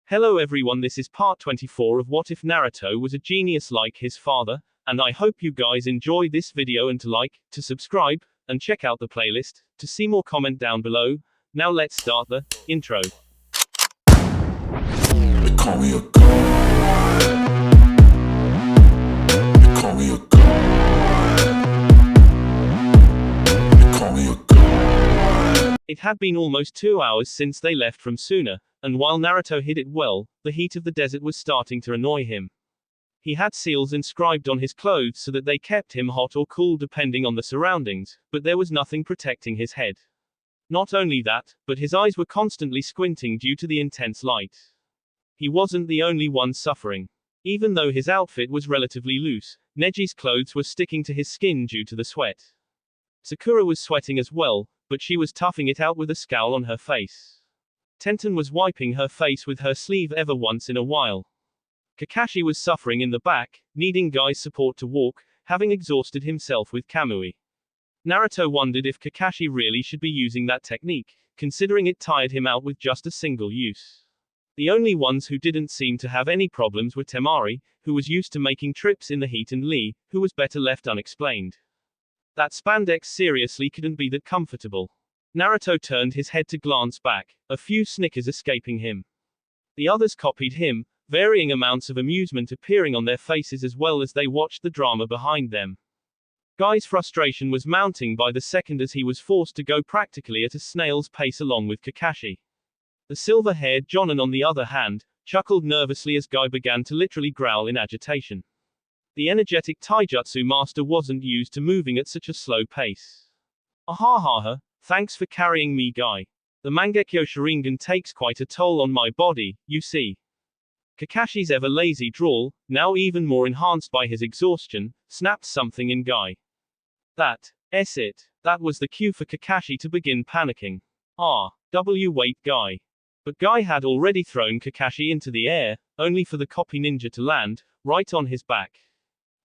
Hello everyone, this is part 24 of What If Naruto Was a Genius Like His Father, and I hope you guys enjoy this video and to subscribe, and check out the playlist, to see more comment down below. Now let's start the intro. They call me a god. They call me a god. They call me a god. It had been almost 2 hours since they left from Tsunade, and while Naruto hid it well, the heat of the desert was starting to annoy him. He had seals inscribed on his clothes so that they kept him hot or cool depending on the surroundings, but there was nothing protecting his head. Not only that, but his eyes were constantly squinting due to the intense light. He wasn't the only one suffering. Even though his outfit was relatively loose, Neji's clothes were sticking to his skin due to the sweat. Sakura was sweating as well, but she was toughing it out with a scowl on her face. Tenten was wiping her face with her sleeve every once in a while. Kakashi was suffering in the back, needing Guy's support to walk, having exhausted himself with Kamui. Naruto wondered if Kakashi really should be using that technique, considering it tired him out with just a single use. The only ones who didn't seem to have any problems were Temari, who was used to making trips in the heat, and Lee, who was better left unexplained. That spandex seriously couldn't be that comfortable. Naruto turned his head to glance back, a few snickers escaping him. The others copied him, varying amounts of amusement appearing on their faces as well as they watched the drama behind them. Guy's frustration was mounting by the second as he was forced to go practically at a snail's pace along with Kakashi. The silver-haired Jonin, on the other hand, chuckled nervously as Guy began to literally growl in agitation. The energetic taijutsu master wasn't used to moving at such a slow pace. Ahahaha. Thanks for carrying me, Guy. The Mangekyo Sharingan takes quite a toll on my body, you see. Kakashi's ever-lazy drawl, now even more enhanced by his exhaustion, snapped something in Guy. That's it. That was the cue for Kakashi to begin panicking. Wait, Guy. But Guy had already thrown Kakashi into the air, only for the copy ninja to land, right on his back.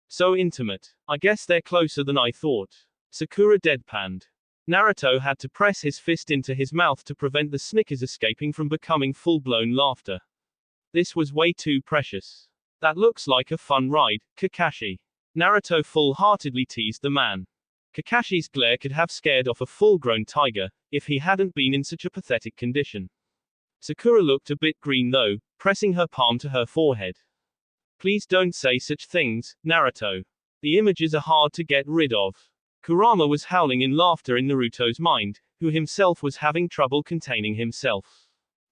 So intimate. I guess they're closer than I thought. Sakura deadpanned. Naruto had to press his fist into his mouth to prevent the snickers escaping from becoming full-blown laughter. This was way too precious. That looks like a fun ride, Kakashi. Naruto full-heartedly teased the man. Kakashi's glare could have scared off a full-grown tiger, if he hadn't been in such a pathetic condition. Sakura looked a bit green though, pressing her palm to her forehead. Please don't say such things, Naruto. The images are hard to get rid of. Kurama was howling in laughter in Naruto's mind, who himself was having trouble containing himself.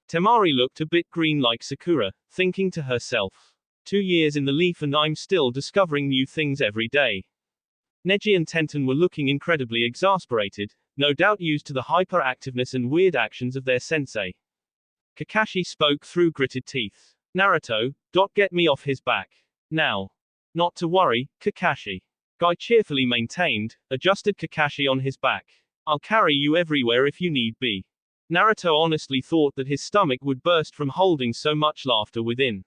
Temari looked a bit green like Sakura, thinking to herself. 2 years in the leaf and I'm still discovering new things every day. Neji and Tenten were looking incredibly exasperated, no doubt used to the hyperactiveness and weird actions of their sensei. Kakashi spoke through gritted teeth. Naruto, get me off his back. Now. Not to worry, Kakashi. Guy cheerfully maintained, adjusted Kakashi on his back. I'll carry you everywhere if you need be. Naruto honestly thought that his stomach would burst from holding so much laughter within.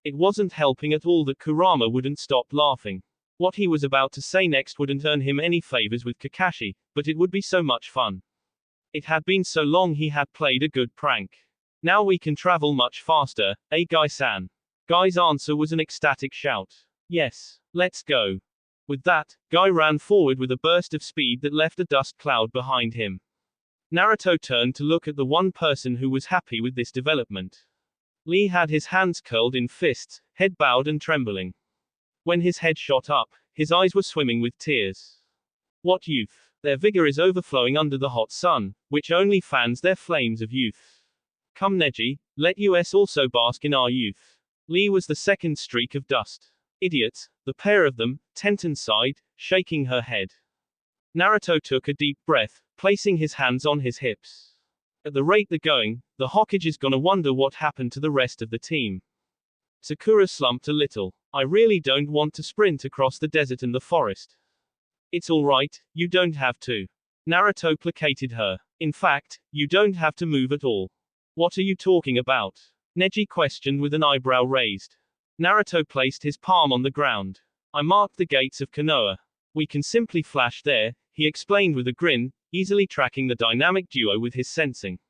It wasn't helping at all that Kurama wouldn't stop laughing. What he was about to say next wouldn't earn him any favors with Kakashi, but it would be so much fun. It had been so long he had played a good prank. Now we can travel much faster, eh, Guy-san? Guy's answer was an ecstatic shout. Yes, let's go. With that, Guy ran forward with a burst of speed that left a dust cloud behind him. Naruto turned to look at the one person who was happy with this development. Lee had his hands curled in fists, head bowed and trembling. When his head shot up, his eyes were swimming with tears. What youth! Their vigor is overflowing under the hot sun, which only fans their flames of youth. Come Neji, let us also bask in our youth. Lee was the second streak of dust. Idiots, the pair of them, Tenten sighed, shaking her head. Naruto took a deep breath, placing his hands on his hips. At the rate they're going, the Hokage is gonna wonder what happened to the rest of the team. Sakura slumped a little. I really don't want to sprint across the desert and the forest. It's alright, you don't have to. Naruto placated her. In fact, you don't have to move at all. What are you talking about? Neji questioned with an eyebrow raised. Naruto placed his palm on the ground. I marked the gates of Konoha. We can simply flash there, he explained with a grin, easily tracking the dynamic duo with his sensing.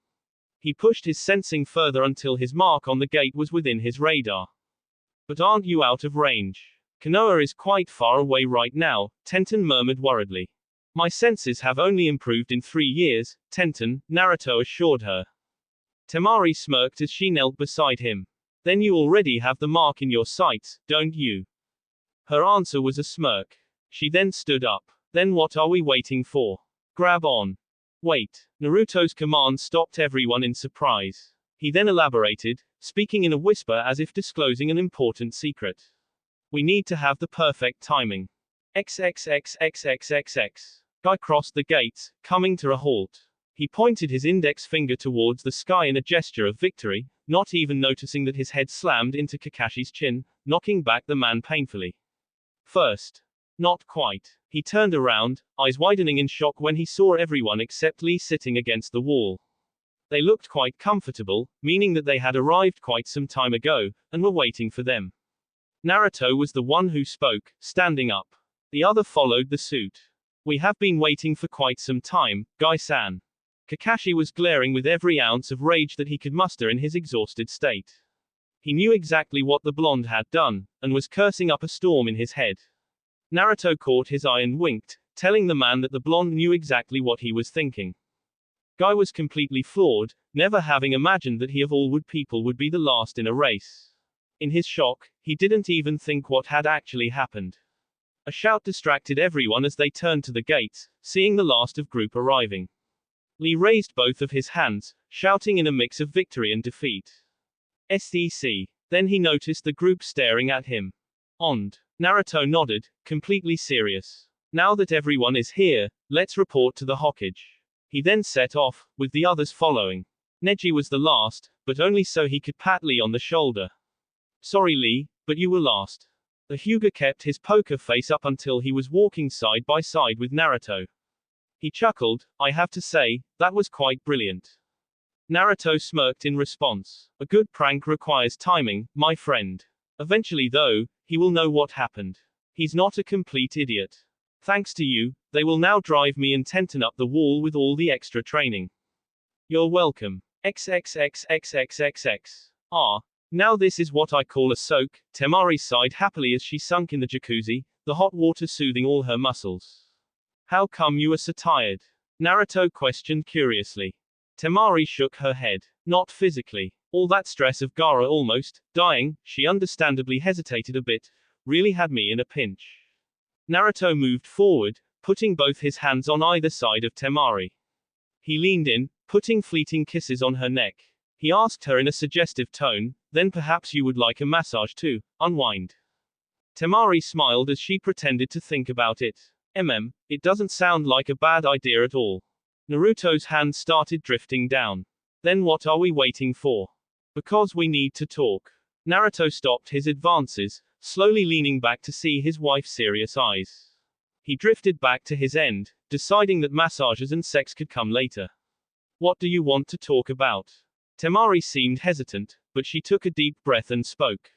He pushed his sensing further until his mark on the gate was within his radar. But aren't you out of range? Konoha is quite far away right now, Tenten murmured worriedly. My senses have only improved in 3 years, Tenten, Naruto assured her. Temari smirked as she knelt beside him. Then you already have the mark in your sights, don't you? Her answer was a smirk. She then stood up. Then what are we waiting for? Grab on. Wait. Naruto's command stopped everyone in surprise. He then elaborated, speaking in a whisper as if disclosing an important secret. We need to have the perfect timing. XXXXXXX. Guy crossed the gates, coming to a halt. He pointed his index finger towards the sky in a gesture of victory, not even noticing that his head slammed into Kakashi's chin, knocking back the man painfully. First. Not quite. He turned around, eyes widening in shock when he saw everyone except Lee sitting against the wall. They looked quite comfortable, meaning that they had arrived quite some time ago, and were waiting for them. Naruto was the one who spoke, standing up. The other followed the suit. We have been waiting for quite some time, Guy-san. Kakashi was glaring with every ounce of rage that he could muster in his exhausted state. He knew exactly what the blonde had done, and was cursing up a storm in his head. Naruto caught his eye and winked, telling the man that the blonde knew exactly what he was thinking. Guy was completely floored, never having imagined that he of all people would be the last in a race. In his shock, he didn't even think what had actually happened. A shout distracted everyone as they turned to the gates, seeing the last of group arriving. Lee raised both of his hands, shouting in a mix of victory and defeat. SEC. Then he noticed the group staring at him. And Naruto nodded, completely serious. Now that everyone is here, let's report to the Hokage. He then set off, with the others following. Neji was the last, but only so he could pat Lee on the shoulder. Sorry Lee, but you were last. The Hyuga kept his poker face up until he was walking side by side with Naruto. He chuckled, I have to say, that was quite brilliant. Naruto smirked in response. A good prank requires timing, my friend. Eventually though, he will know what happened. He's not a complete idiot. Thanks to you, they will now drive me and Tenten up the wall with all the extra training. You're welcome. XXXXXXX. Ah. Now this is what I call a soak, Temari sighed happily as she sunk in the jacuzzi, the hot water soothing all her muscles. How come you are so tired? Naruto questioned curiously. Temari shook her head. Not physically. All that stress of Gaara almost dying, she understandably hesitated a bit, really had me in a pinch. Naruto moved forward, putting both his hands on either side of Temari. He leaned in, putting fleeting kisses on her neck. He asked her in a suggestive tone, then perhaps you would like a massage too, unwind. Temari smiled as she pretended to think about it. It doesn't sound like a bad idea at all. Naruto's hand started drifting down. Then what are we waiting for? Because we need to talk. Naruto stopped his advances, slowly leaning back to see his wife's serious eyes. He drifted back to his end, deciding that massages and sex could come later. What do you want to talk about? Temari seemed hesitant, but she took a deep breath and spoke.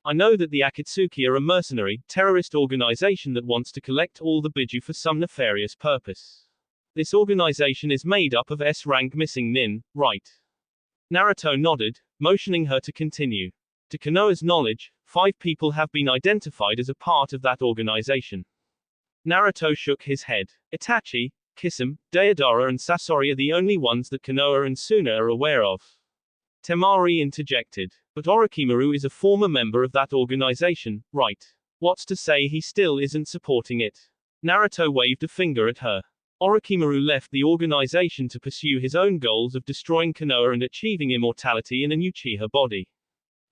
I know that the Akatsuki are a mercenary, terrorist organization that wants to collect all the Biju for some nefarious purpose. This organization is made up of S-rank missing nin, right? Naruto nodded, motioning her to continue. To Konoha's knowledge, 5 people have been identified as a part of that organization. Naruto shook his head. Itachi, Kisame, Deidara and Sasori are the only ones that Konoha and Suna are aware of. Temari interjected. But Orochimaru is a former member of that organization, right? What's to say he still isn't supporting it? Naruto waved a finger at her. Orochimaru left the organization to pursue his own goals of destroying Konoha and achieving immortality in an Uchiha body.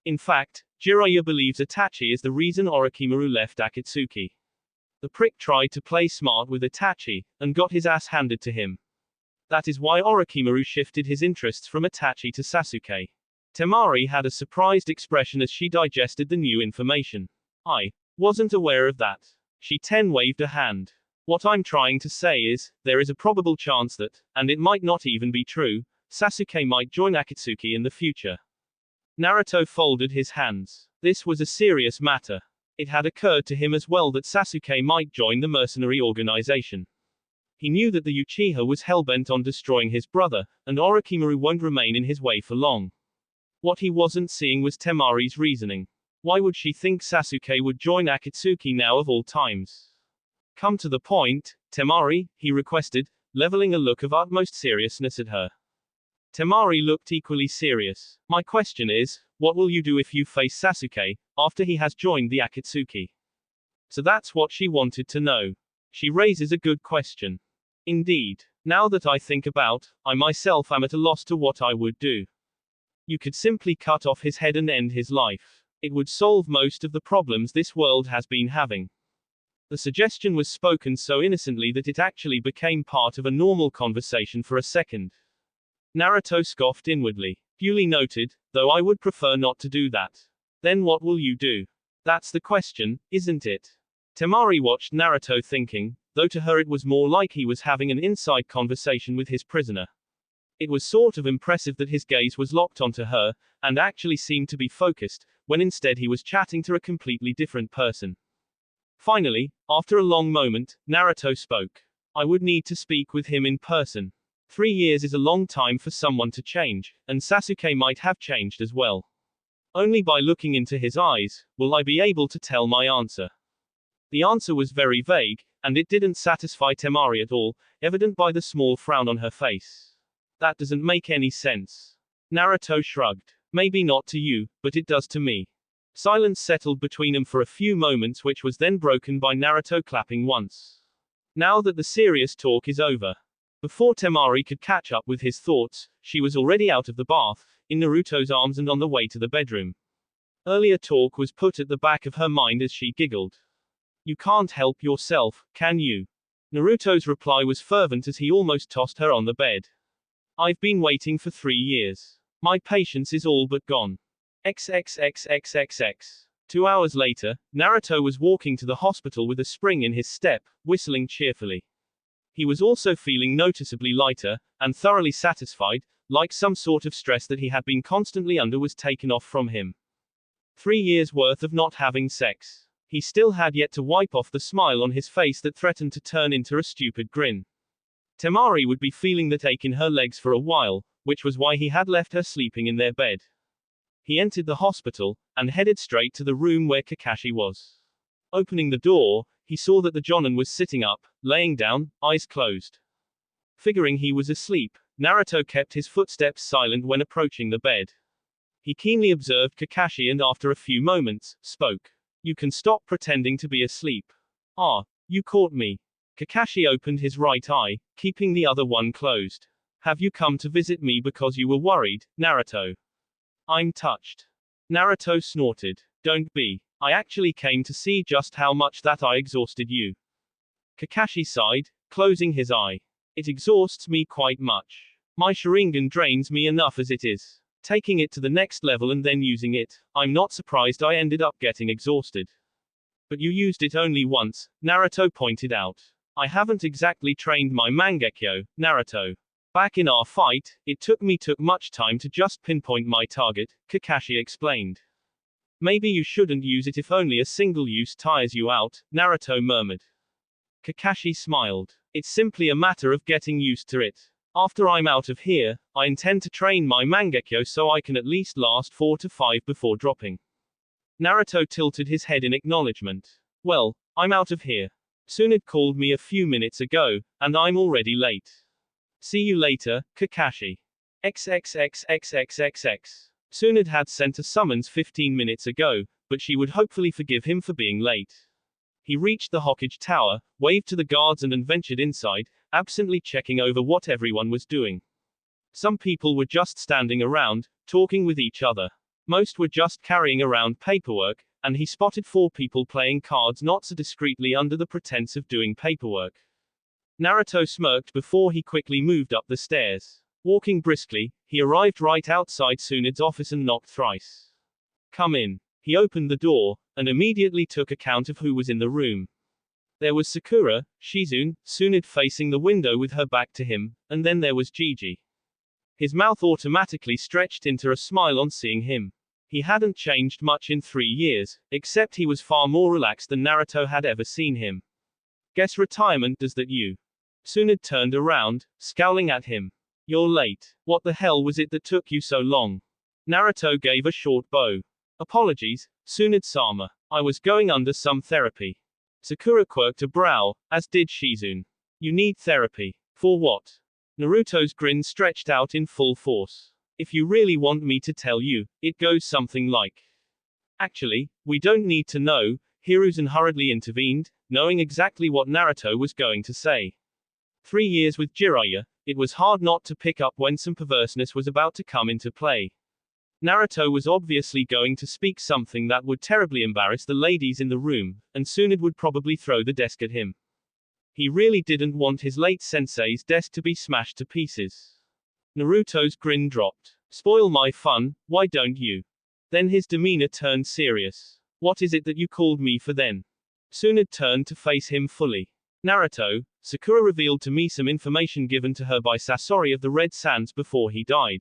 In fact, Jiraiya believes Itachi is the reason Orochimaru left Akatsuki. The prick tried to play smart with Itachi, and got his ass handed to him. That is why Orochimaru shifted his interests from Itachi to Sasuke. Temari had a surprised expression as she digested the new information. I wasn't aware of that. She waved a hand. What I'm trying to say is, there is a probable chance that, and it might not even be true, Sasuke might join Akatsuki in the future. Naruto folded his hands. This was a serious matter. It had occurred to him as well that Sasuke might join the mercenary organization. He knew that the Uchiha was hellbent on destroying his brother, and Orochimaru won't remain in his way for long. What he wasn't seeing was Temari's reasoning. Why would she think Sasuke would join Akatsuki now of all times? Come to the point, Temari, he requested, leveling a look of utmost seriousness at her. Temari looked equally serious. My question is, what will you do if you face Sasuke, after he has joined the Akatsuki? So that's what she wanted to know. She raises a good question. Indeed. Now that I think about, I myself am at a loss to what I would do. You could simply cut off his head and end his life. It would solve most of the problems this world has been having. The suggestion was spoken so innocently that it actually became part of a normal conversation for a second. Naruto scoffed inwardly. Duly noted, though I would prefer not to do that. Then what will you do? That's the question, isn't it? Temari watched Naruto thinking, though to her it was more like he was having an inside conversation with his prisoner. It was sort of impressive that his gaze was locked onto her, and actually seemed to be focused, when instead he was chatting to a completely different person. Finally, after a long moment, Naruto spoke. I would need to speak with him in person. 3 years is a long time for someone to change, and Sasuke might have changed as well. Only by looking into his eyes, will I be able to tell my answer. The answer was very vague, and it didn't satisfy Temari at all, evident by the small frown on her face. That doesn't make any sense. Naruto shrugged. Maybe not to you, but it does to me. Silence settled between them for a few moments, which was then broken by Naruto clapping once. Now that the serious talk is over. Before Temari could catch up with his thoughts, she was already out of the bath, in Naruto's arms and on the way to the bedroom. Earlier talk was put at the back of her mind as she giggled. You can't help yourself, can you? Naruto's reply was fervent as he almost tossed her on the bed. I've been waiting for 3 years. My patience is all but gone. XXXXXX. 2 hours later, Naruto was walking to the hospital with a spring in his step, whistling cheerfully. He was also feeling noticeably lighter, and thoroughly satisfied, like some sort of stress that he had been constantly under was taken off from him. 3 years worth of not having sex. He still had yet to wipe off the smile on his face that threatened to turn into a stupid grin. Temari would be feeling that ache in her legs for a while, which was why he had left her sleeping in their bed. He entered the hospital, and headed straight to the room where Kakashi was. Opening the door, he saw that the Jonin was sitting up, laying down, eyes closed. Figuring he was asleep, Naruto kept his footsteps silent when approaching the bed. He keenly observed Kakashi and after a few moments, spoke. You can stop pretending to be asleep. Ah, you caught me. Kakashi opened his right eye, keeping the other one closed. Have you come to visit me because you were worried, Naruto? I'm touched. Naruto snorted. Don't be. I actually came to see just how much that I exhausted you. Kakashi sighed, closing his eye. It exhausts me quite much. My Sharingan drains me enough as it is. Taking it to the next level and then using it, I'm not surprised I ended up getting exhausted. But you used it only once, Naruto pointed out. I haven't exactly trained my Mangekyo, Naruto. Back in our fight, it took much time to just pinpoint my target, Kakashi explained. Maybe you shouldn't use it if only a single use tires you out, Naruto murmured. Kakashi smiled. It's simply a matter of getting used to it. After I'm out of here, I intend to train my Mangekyo so I can at least last 4 to 5 before dropping. Naruto tilted his head in acknowledgement. Well, I'm out of here. Tsunade called me a few minutes ago, and I'm already late. See you later, Kakashi. XXXXXXX. Tsunade had sent a summons 15 minutes ago, but she would hopefully forgive him for being late. He reached the Hokage Tower, waved to the guards and ventured inside, absently checking over what everyone was doing. Some people were just standing around, talking with each other. Most were just carrying around paperwork, and he spotted 4 people playing cards not so discreetly under the pretense of doing paperwork. Naruto smirked before he quickly moved up the stairs. Walking briskly, he arrived right outside Tsunade's office and knocked thrice. Come in. He opened the door, and immediately took account of who was in the room. There was Sakura, Shizune, Tsunade facing the window with her back to him, and then there was Gigi. His mouth automatically stretched into a smile on seeing him. He hadn't changed much in 3 years, except he was far more relaxed than Naruto had ever seen him. Guess retirement does that you. Tsunade turned around, scowling at him. You're late. What the hell was it that took you so long? Naruto gave a short bow. Apologies, Tsunade-sama. I was going under some therapy. Sakura quirked a brow, as did Shizune. You need therapy. For what? Naruto's grin stretched out in full force. If you really want me to tell you, it goes something like. Actually, we don't need to know, Hiruzen hurriedly intervened, knowing exactly what Naruto was going to say. 3 years with Jiraiya, it was hard not to pick up when some perverseness was about to come into play. Naruto was obviously going to speak something that would terribly embarrass the ladies in the room, and Tsunade would probably throw the desk at him. He really didn't want his late sensei's desk to be smashed to pieces. Naruto's grin dropped. Spoil my fun, why don't you? Then his demeanor turned serious. What is it that you called me for then? Tsunade turned to face him fully. Naruto, Sakura revealed to me some information given to her by Sasori of the Red Sands before he died.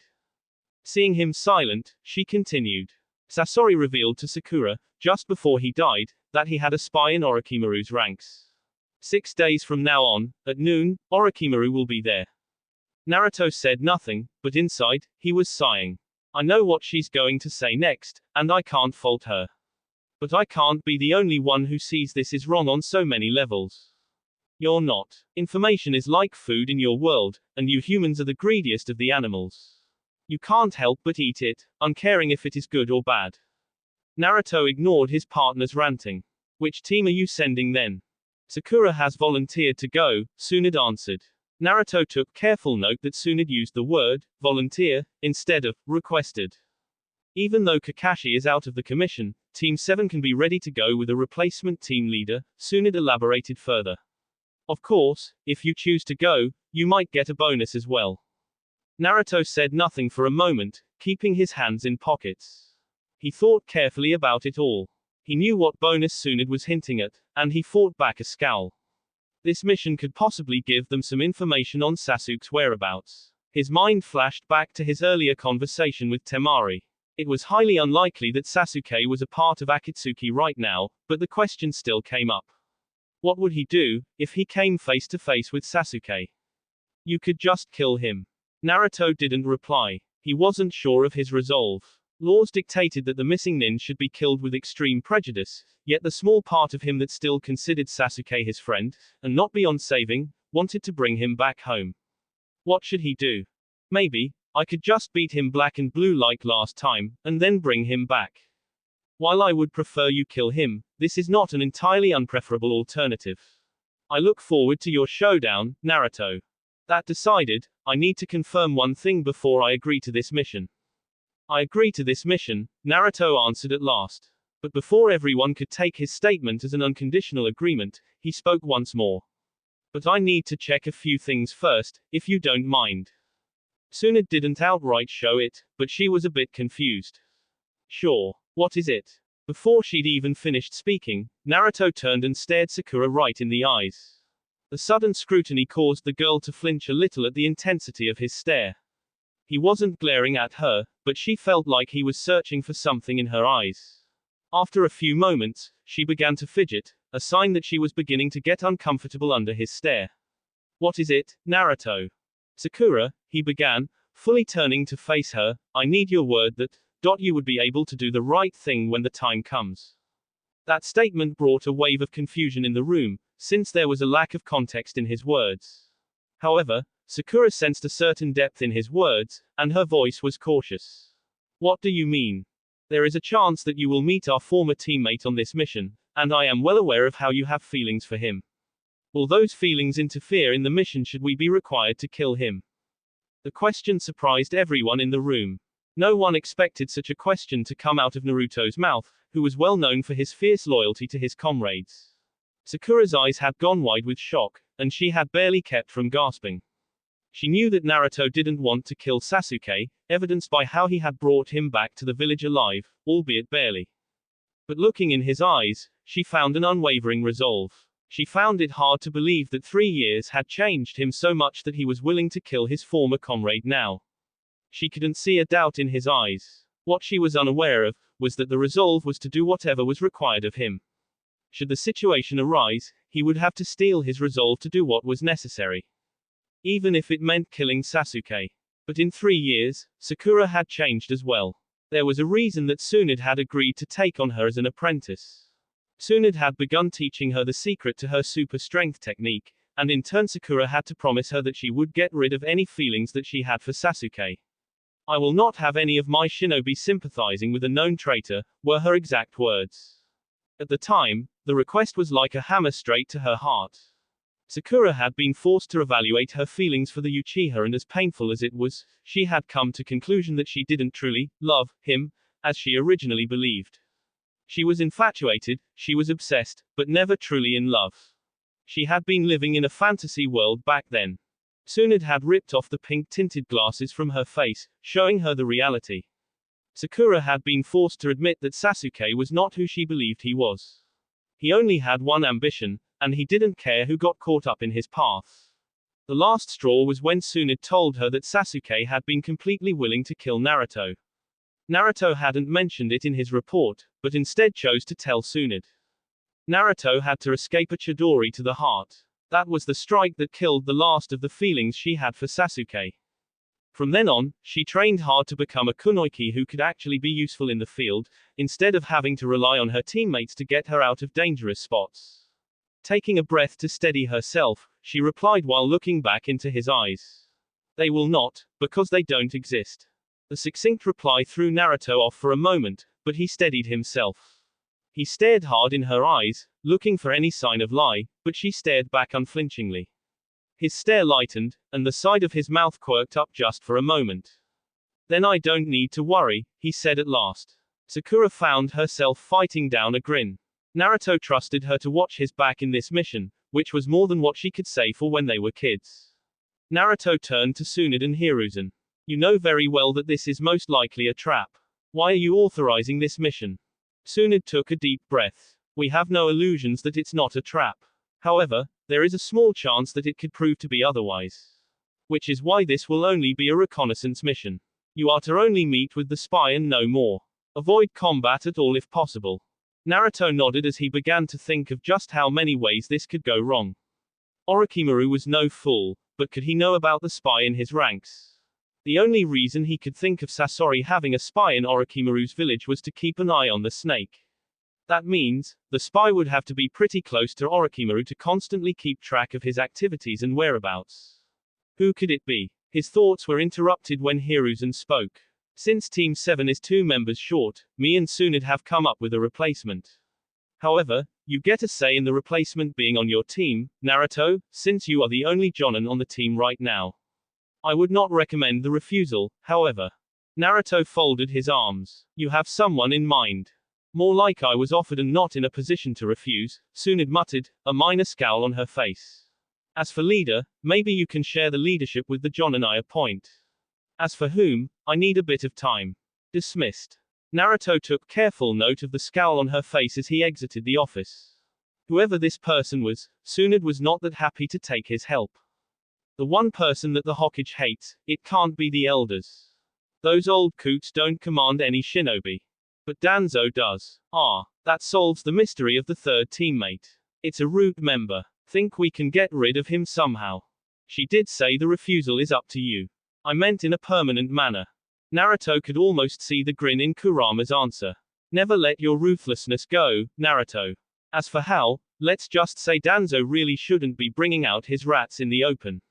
Seeing him silent, she continued. Sasori revealed to Sakura, just before he died, that he had a spy in Orochimaru's ranks. 6 days from now on, at noon, Orochimaru will be there. Naruto said nothing, but inside, he was sighing. I know what she's going to say next, and I can't fault her. But I can't be the only one who sees this is wrong on so many levels. You're not. Information is like food in your world, and you humans are the greediest of the animals. You can't help but eat it, uncaring if it is good or bad. Naruto ignored his partner's ranting. Which team are you sending then? Sakura has volunteered to go, Tsunade answered. Naruto took careful note that Tsunade used the word, volunteer, instead of, requested. Even though Kakashi is out of the commission, Team 7 can be ready to go with a replacement team leader, Tsunade elaborated further. Of course, if you choose to go, you might get a bonus as well. Naruto said nothing for a moment, keeping his hands in pockets. He thought carefully about it all. He knew what bonus Tsunade was hinting at, and he fought back a scowl. This mission could possibly give them some information on Sasuke's whereabouts. His mind flashed back to his earlier conversation with Temari. It was highly unlikely that Sasuke was a part of Akatsuki right now, but the question still came up. What would he do, if he came face to face with Sasuke? You could just kill him. Naruto didn't reply. He wasn't sure of his resolve. Laws dictated that the missing nin should be killed with extreme prejudice, yet the small part of him that still considered Sasuke his friend, and not beyond saving, wanted to bring him back home. What should he do? Maybe, I could just beat him black and blue like last time, and then bring him back. While I would prefer you kill him, this is not an entirely unpreferable alternative. I look forward to your showdown, Naruto. That decided, I need to confirm one thing before I agree to this mission. I agree to this mission, Naruto answered at last. But before everyone could take his statement as an unconditional agreement, he spoke once more. But I need to check a few things first, if you don't mind. Tsunade didn't outright show it, but she was a bit confused. Sure. What is it? Before she'd even finished speaking, Naruto turned and stared Sakura right in the eyes. The sudden scrutiny caused the girl to flinch a little at the intensity of his stare. He wasn't glaring at her, but she felt like he was searching for something in her eyes. After a few moments, she began to fidget, a sign that she was beginning to get uncomfortable under his stare. What is it, Naruto? Sakura, he began, fully turning to face her, I need your word that, you would be able to do the right thing when the time comes. That statement brought a wave of confusion in the room, since there was a lack of context in his words. However, Sakura sensed a certain depth in his words, and her voice was cautious. What do you mean? There is a chance that you will meet our former teammate on this mission, and I am well aware of how you have feelings for him. Will those feelings interfere in the mission should we be required to kill him? The question surprised everyone in the room. No one expected such a question to come out of Naruto's mouth, who was well known for his fierce loyalty to his comrades. Sakura's eyes had gone wide with shock, and she had barely kept from gasping. She knew that Naruto didn't want to kill Sasuke, evidenced by how he had brought him back to the village alive, albeit barely. But looking in his eyes, she found an unwavering resolve. She found it hard to believe that 3 years had changed him so much that he was willing to kill his former comrade now. She couldn't see a doubt in his eyes. What she was unaware of, was that the resolve was to do whatever was required of him. Should the situation arise, he would have to steel his resolve to do what was necessary. even if it meant killing Sasuke. But in 3 years, Sakura had changed as well. There was a reason that Tsunade had agreed to take on her as an apprentice. Tsunade had begun teaching her the secret to her super strength technique, and in turn Sakura had to promise her that she would get rid of any feelings that she had for Sasuke. I will not have any of my shinobi sympathizing with a known traitor, were her exact words. At the time, the request was like a hammer straight to her heart. Sakura had been forced to evaluate her feelings for the Uchiha, and as painful as it was, she had come to conclusion that she didn't truly love him, as she originally believed. She was infatuated, she was obsessed, but never truly in love. She had been living in a fantasy world back then. Tsunade had ripped off the pink-tinted glasses from her face, showing her the reality. Sakura had been forced to admit that Sasuke was not who she believed he was. He only had one ambition, and he didn't care who got caught up in his path. The last straw was when Tsunade told her that Sasuke had been completely willing to kill Naruto. Naruto hadn't mentioned it in his report, but instead chose to tell Tsunade. Naruto had to escape a Chidori to the heart. That was the strike that killed the last of the feelings she had for Sasuke. From then on, she trained hard to become a kunoichi who could actually be useful in the field, instead of having to rely on her teammates to get her out of dangerous spots. Taking a breath to steady herself, she replied while looking back into his eyes. They will not, because they don't exist. The succinct reply threw Naruto off for a moment, but he steadied himself. He stared hard in her eyes, looking for any sign of lie, but she stared back unflinchingly. His stare lightened, and the side of his mouth quirked up just for a moment. Then I don't need to worry, he said at last. Sakura found herself fighting down a grin. Naruto trusted her to watch his back in this mission, which was more than what she could say for when they were kids. Naruto turned to Tsunade and Hiruzen. You know very well that this is most likely a trap. Why are you authorizing this mission? Tsunade took a deep breath. We have no illusions that it's not a trap. However, there is a small chance that it could prove to be otherwise. Which is why this will only be a reconnaissance mission. You are to only meet with the spy and no more. Avoid combat at all if possible. Naruto nodded as he began to think of just how many ways this could go wrong. Orochimaru was no fool, but could he know about the spy in his ranks? The only reason he could think of Sasori having a spy in Orochimaru's village was to keep an eye on the snake. That means, the spy would have to be pretty close to Orochimaru to constantly keep track of his activities and whereabouts. Who could it be? His thoughts were interrupted when Hiruzen spoke. Since Team 7 is 2 members short, me and Tsunade have come up with a replacement. However, you get a say in the replacement being on your team, Naruto, since you are the only Jonin on the team right now. I would not recommend the refusal, however. Naruto folded his arms. You have someone in mind. More like I was offered and not in a position to refuse, Tsunade muttered, a minor scowl on her face. As for leader, maybe you can share the leadership with the Jonin I appoint. As for whom, I need a bit of time. Dismissed. Naruto took careful note of the scowl on her face as he exited the office. Whoever this person was, Tsunade was not that happy to take his help. The one person that the Hokage hates, it can't be the elders. Those old coots don't command any shinobi. But Danzo does. Ah, that solves the mystery of the third teammate. It's a root member. Think we can get rid of him somehow. She did say the refusal is up to you. I meant in a permanent manner. Naruto could almost see the grin in Kurama's answer. Never let your ruthlessness go, Naruto. As for how, let's just say Danzo really shouldn't be bringing out his rats in the open.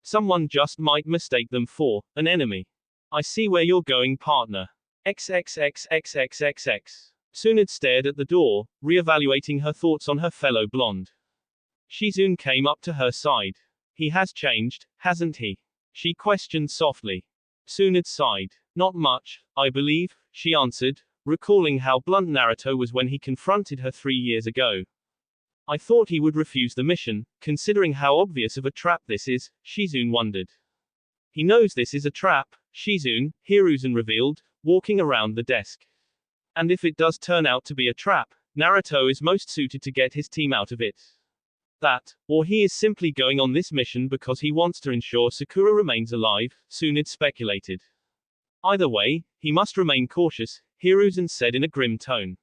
Someone just might mistake them for an enemy. I see where you're going, partner. XXXXXXX. Tsunade stared at the door, reevaluating her thoughts on her fellow blonde. Shizune came up to her side. He has changed, hasn't he? She questioned softly. Tsunade sighed. Not much, I believe, she answered, recalling how blunt Naruto was when he confronted her 3 years ago. I thought he would refuse the mission, considering how obvious of a trap this is, Shizune wondered. He knows this is a trap, Shizune, Hiruzen revealed, walking around the desk. And if it does turn out to be a trap, Naruto is most suited to get his team out of it. That, or he is simply going on this mission because he wants to ensure Sakura remains alive, Tsunade speculated. Either way, he must remain cautious, Hiruzen said in a grim tone.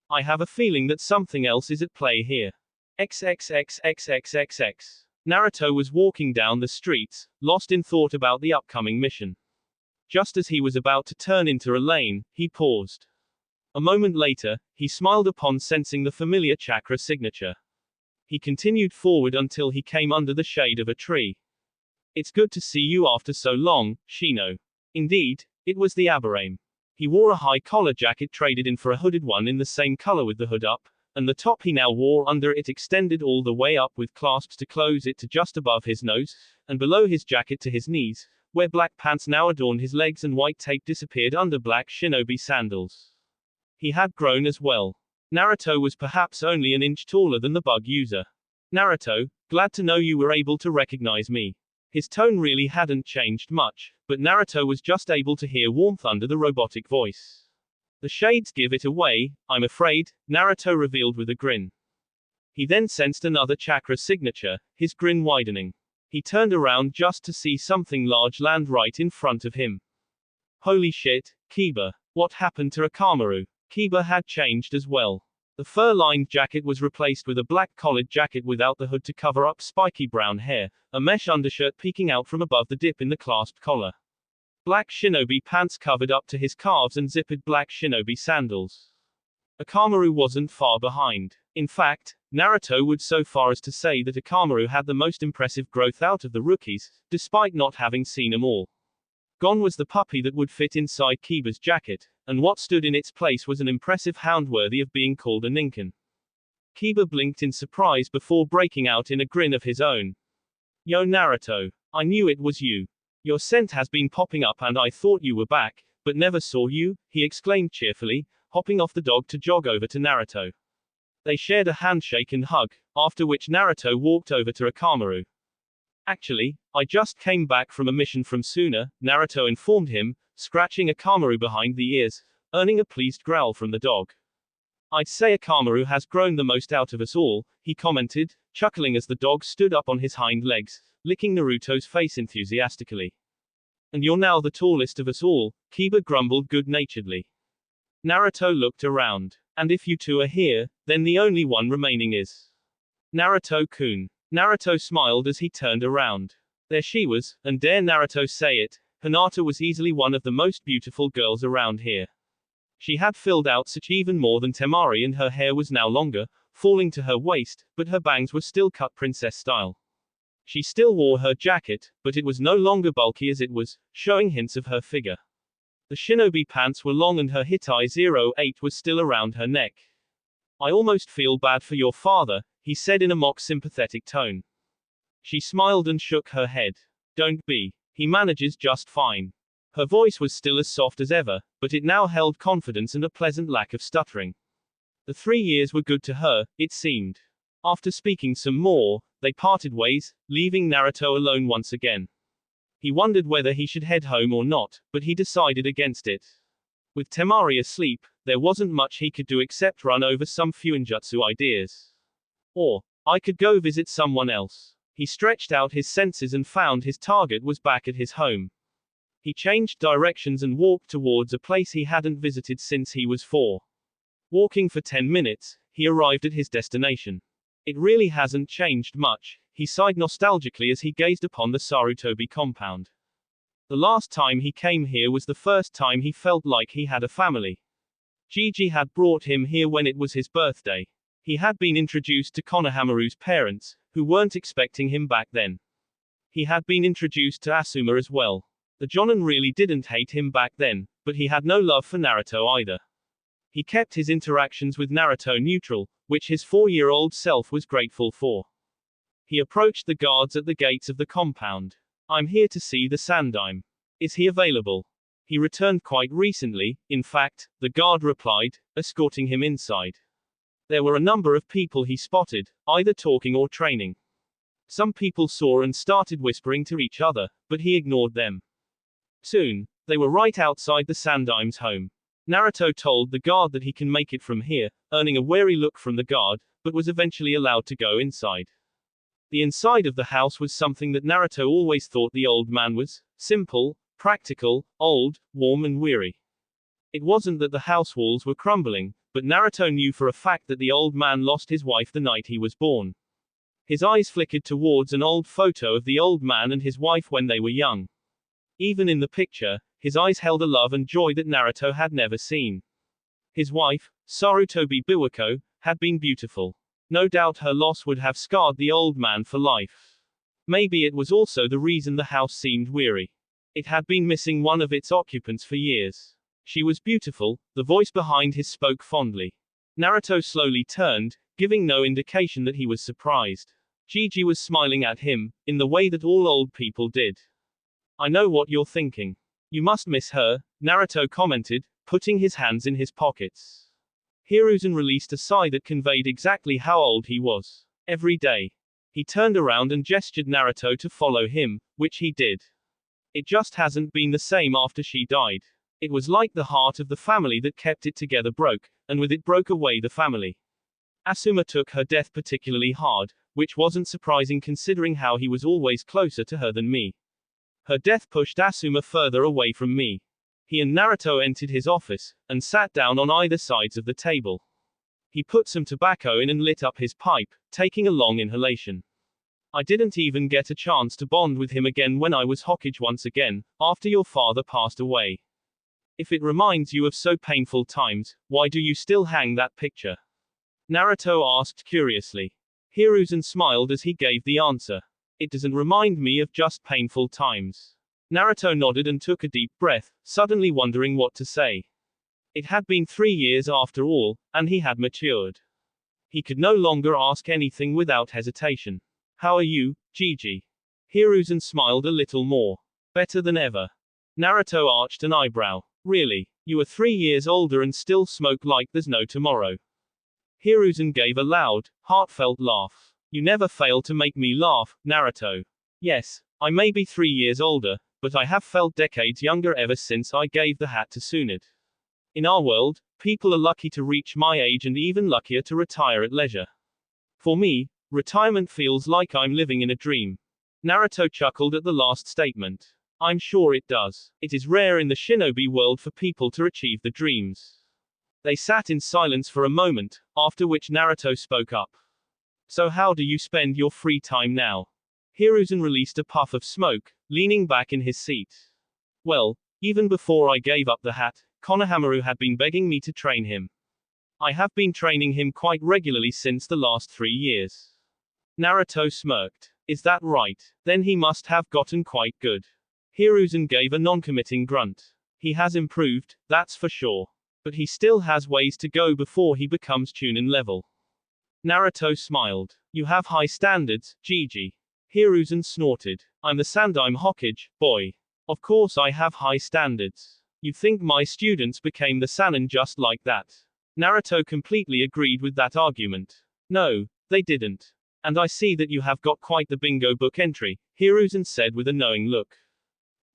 I have a feeling that something else is at play here. XXXXXXX. Naruto was walking down the streets, lost in thought about the upcoming mission. Just as he was about to turn into a lane, he paused. A moment later, he smiled upon sensing the familiar chakra signature. He continued forward until he came under the shade of a tree. It's good to see you after so long, Shino. Indeed, it was the Aberrame. He wore a high collar jacket traded in for a hooded one in the same color with the hood up, and the top he now wore under it extended all the way up with clasps to close it to just above his nose, and below his jacket to his knees, where black pants now adorned his legs and white tape disappeared under black shinobi sandals. He had grown as well. Naruto was perhaps only an inch taller than the bug user. Naruto, glad to know you were able to recognize me. His tone really hadn't changed much, but Naruto was just able to hear warmth under the robotic voice. The shades give it away, I'm afraid, Naruto revealed with a grin. He then sensed another chakra signature, his grin widening. He turned around just to see something large land right in front of him. Holy shit, Kiba. What happened to Akamaru? Kiba had changed as well. The fur-lined jacket was replaced with a black collared jacket without the hood to cover up spiky brown hair, a mesh undershirt peeking out from above the dip in the clasped collar. Black shinobi pants covered up to his calves and zippered black shinobi sandals. Akamaru wasn't far behind. In fact, Naruto would so far as to say that Akamaru had the most impressive growth out of the rookies, despite not having seen them all. Gone was the puppy that would fit inside Kiba's jacket, and what stood in its place was an impressive hound worthy of being called a ninken. Kiba blinked in surprise before breaking out in a grin of his own. Yo Naruto. I knew it was you. Your scent has been popping up and I thought you were back, but never saw you, he exclaimed cheerfully, hopping off the dog to jog over to Naruto. They shared a handshake and hug, after which Naruto walked over to Akamaru. Actually, I just came back from a mission from Suna, Naruto informed him, scratching Akamaru behind the ears, earning a pleased growl from the dog. I'd say Akamaru has grown the most out of us all, he commented, chuckling as the dog stood up on his hind legs, licking Naruto's face enthusiastically. And you're now the tallest of us all, Kiba grumbled good-naturedly. Naruto looked around. And if you two are here, then the only one remaining is Naruto-kun. Naruto smiled as he turned around. There she was, and dare Naruto say it, Hinata was easily one of the most beautiful girls around here. She had filled out such even more than Temari and her hair was now longer, falling to her waist, but her bangs were still cut princess style. She still wore her jacket, but it was no longer bulky as it was, showing hints of her figure. The shinobi pants were long and her Hitai 08 was still around her neck. I almost feel bad for your father, he said in a mock sympathetic tone. She smiled and shook her head. Don't be. He manages just fine. Her voice was still as soft as ever, but it now held confidence and a pleasant lack of stuttering. The 3 years were good to her, it seemed. After speaking some more, they parted ways, leaving Naruto alone once again. He wondered whether he should head home or not, but he decided against it. With Temari asleep, there wasn't much he could do except run over some fuinjutsu ideas. Or, I could go visit someone else. He stretched out his senses and found his target was back at his home. He changed directions and walked towards a place he hadn't visited since he was 4. Walking for 10 minutes, he arrived at his destination. It really hasn't changed much, he sighed nostalgically as he gazed upon the Sarutobi compound. The last time he came here was the first time he felt like he had a family. Gigi had brought him here when it was his birthday. He had been introduced to Konohamaru's parents, who weren't expecting him back then. He had been introduced to Asuma as well. The Jonin really didn't hate him back then, but he had no love for Naruto either. He kept his interactions with Naruto neutral, which his 4-year-old self was grateful for. He approached the guards at the gates of the compound. I'm here to see the Sandaime. Is he available? He returned quite recently, in fact, the guard replied, escorting him inside. There were a number of people he spotted, either talking or training. Some people saw and started whispering to each other, but he ignored them. Soon, they were right outside the Sandaime's home. Naruto told the guard that he can make it from here, earning a wary look from the guard, but was eventually allowed to go inside. The inside of the house was something that Naruto always thought the old man was: simple, practical, old, warm and weary. It wasn't that the house walls were crumbling, but Naruto knew for a fact that the old man lost his wife the night he was born. His eyes flickered towards an old photo of the old man and his wife when they were young. Even in the picture, his eyes held a love and joy that Naruto had never seen. His wife, Sarutobi Biwako, had been beautiful. No doubt her loss would have scarred the old man for life. Maybe it was also the reason the house seemed weary. It had been missing one of its occupants for years. She was beautiful, the voice behind his spoke fondly. Naruto slowly turned, giving no indication that he was surprised. Gigi was smiling at him, in the way that all old people did. I know what you're thinking. You must miss her, Naruto commented, putting his hands in his pockets. Hiruzen released a sigh that conveyed exactly how old he was. Every day. He turned around and gestured Naruto to follow him, which he did. It just hasn't been the same after she died. It was like the heart of the family that kept it together broke, and with it broke away the family. Asuma took her death particularly hard, which wasn't surprising considering how he was always closer to her than me. Her death pushed Asuma further away from me. He and Naruto entered his office, and sat down on either sides of the table. He put some tobacco in and lit up his pipe, taking a long inhalation. I didn't even get a chance to bond with him again when I was Hokage once again, after your father passed away. If it reminds you of so painful times, why do you still hang that picture? Naruto asked curiously. Hiruzen smiled as he gave the answer. It doesn't remind me of just painful times. Naruto nodded and took a deep breath, suddenly wondering what to say. It had been 3 years after all, and he had matured. He could no longer ask anything without hesitation. How are you, Gigi? Hiruzen smiled a little more. Better than ever. Naruto arched an eyebrow. Really? You are 3 years older and still smoke like there's no tomorrow. Hiruzen gave a loud, heartfelt laugh. You never fail to make me laugh, Naruto. Yes, I may be 3 years older, but I have felt decades younger ever since I gave the hat to Tsunade. In our world, people are lucky to reach my age and even luckier to retire at leisure. For me, retirement feels like I'm living in a dream. Naruto chuckled at the last statement. I'm sure it does. It is rare in the shinobi world for people to achieve the dreams. They sat in silence for a moment, after which Naruto spoke up. So how do you spend your free time now? Hiruzen released a puff of smoke, leaning back in his seat. Well, even before I gave up the hat, Konohamaru had been begging me to train him. I have been training him quite regularly since the last 3 years. Naruto smirked. Is that right? Then he must have gotten quite good. Hiruzen gave a non-committing grunt. He has improved, that's for sure. But he still has ways to go before he becomes Chunin level. Naruto smiled. You have high standards, Gigi. Hiruzen snorted. I'm the Sandaime Hokage, boy. Of course I have high standards. You think my students became the Sannin just like that? Naruto completely agreed with that argument. No, they didn't. And I see that you have got quite the bingo book entry, Hiruzen said with a knowing look.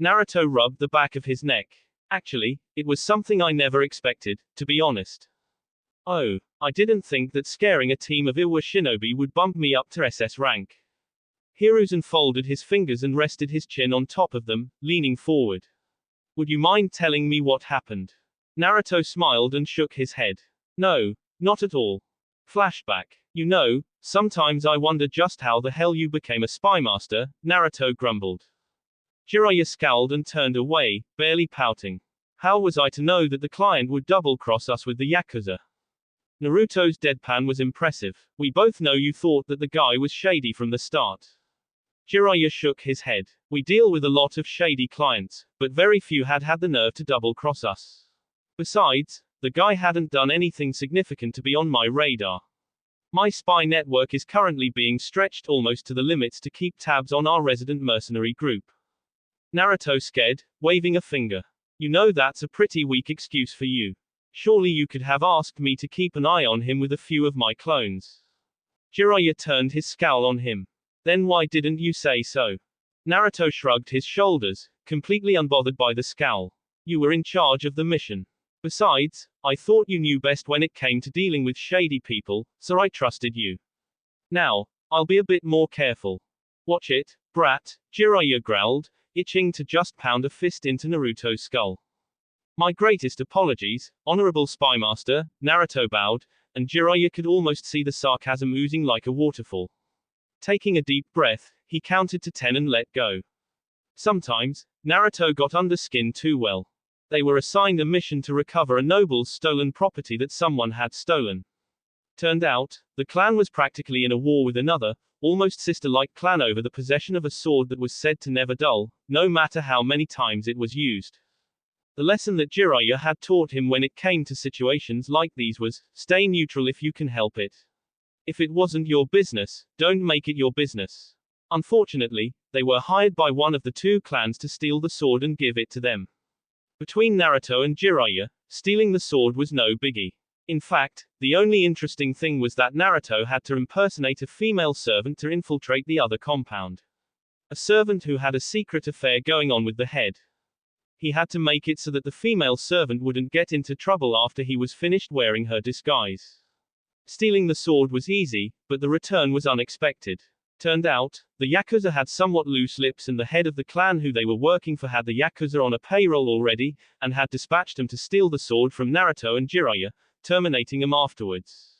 Naruto rubbed the back of his neck. Actually, it was something I never expected, to be honest. Oh, I didn't think that scaring a team of Iwa shinobi would bump me up to SS rank. Hiruzen folded his fingers and rested his chin on top of them, leaning forward. Would you mind telling me what happened? Naruto smiled and shook his head. No, not at all. Flashback. You know, sometimes I wonder just how the hell you became a spy master, Naruto grumbled. Jiraiya scowled and turned away, barely pouting. How was I to know that the client would double-cross us with the Yakuza? Naruto's deadpan was impressive. We both know you thought that the guy was shady from the start. Jiraiya shook his head. We deal with a lot of shady clients, but very few had the nerve to double-cross us. Besides, the guy hadn't done anything significant to be on my radar. My spy network is currently being stretched almost to the limits to keep tabs on our resident mercenary group. Naruto scared, waving a finger. You know that's a pretty weak excuse for you. Surely you could have asked me to keep an eye on him with a few of my clones. Jiraiya turned his scowl on him. Then why didn't you say so? Naruto shrugged his shoulders, completely unbothered by the scowl. You were in charge of the mission. Besides, I thought you knew best when it came to dealing with shady people, so I trusted you. Now, I'll be a bit more careful. Watch it, brat, Jiraiya growled, itching to just pound a fist into Naruto's skull. My greatest apologies, Honorable Spymaster, Naruto bowed, and Jiraiya could almost see the sarcasm oozing like a waterfall. Taking a deep breath, he counted to 10 and let go. Sometimes, Naruto got under skin too well. They were assigned a mission to recover a noble's stolen property that someone had stolen. Turned out, the clan was practically in a war with another, almost sister-like clan over the possession of a sword that was said to never dull, no matter how many times it was used. The lesson that Jiraiya had taught him when it came to situations like these was, stay neutral if you can help it. If it wasn't your business, don't make it your business. Unfortunately, they were hired by one of the two clans to steal the sword and give it to them. Between Naruto and Jiraiya, stealing the sword was no biggie. In fact, the only interesting thing was that Naruto had to impersonate a female servant to infiltrate the other compound. A servant who had a secret affair going on with the head. He had to make it so that the female servant wouldn't get into trouble after he was finished wearing her disguise. Stealing the sword was easy, but the return was unexpected. Turned out, the Yakuza had somewhat loose lips and the head of the clan who they were working for had the Yakuza on a payroll already, and had dispatched them to steal the sword from Naruto and Jiraiya, terminating them afterwards.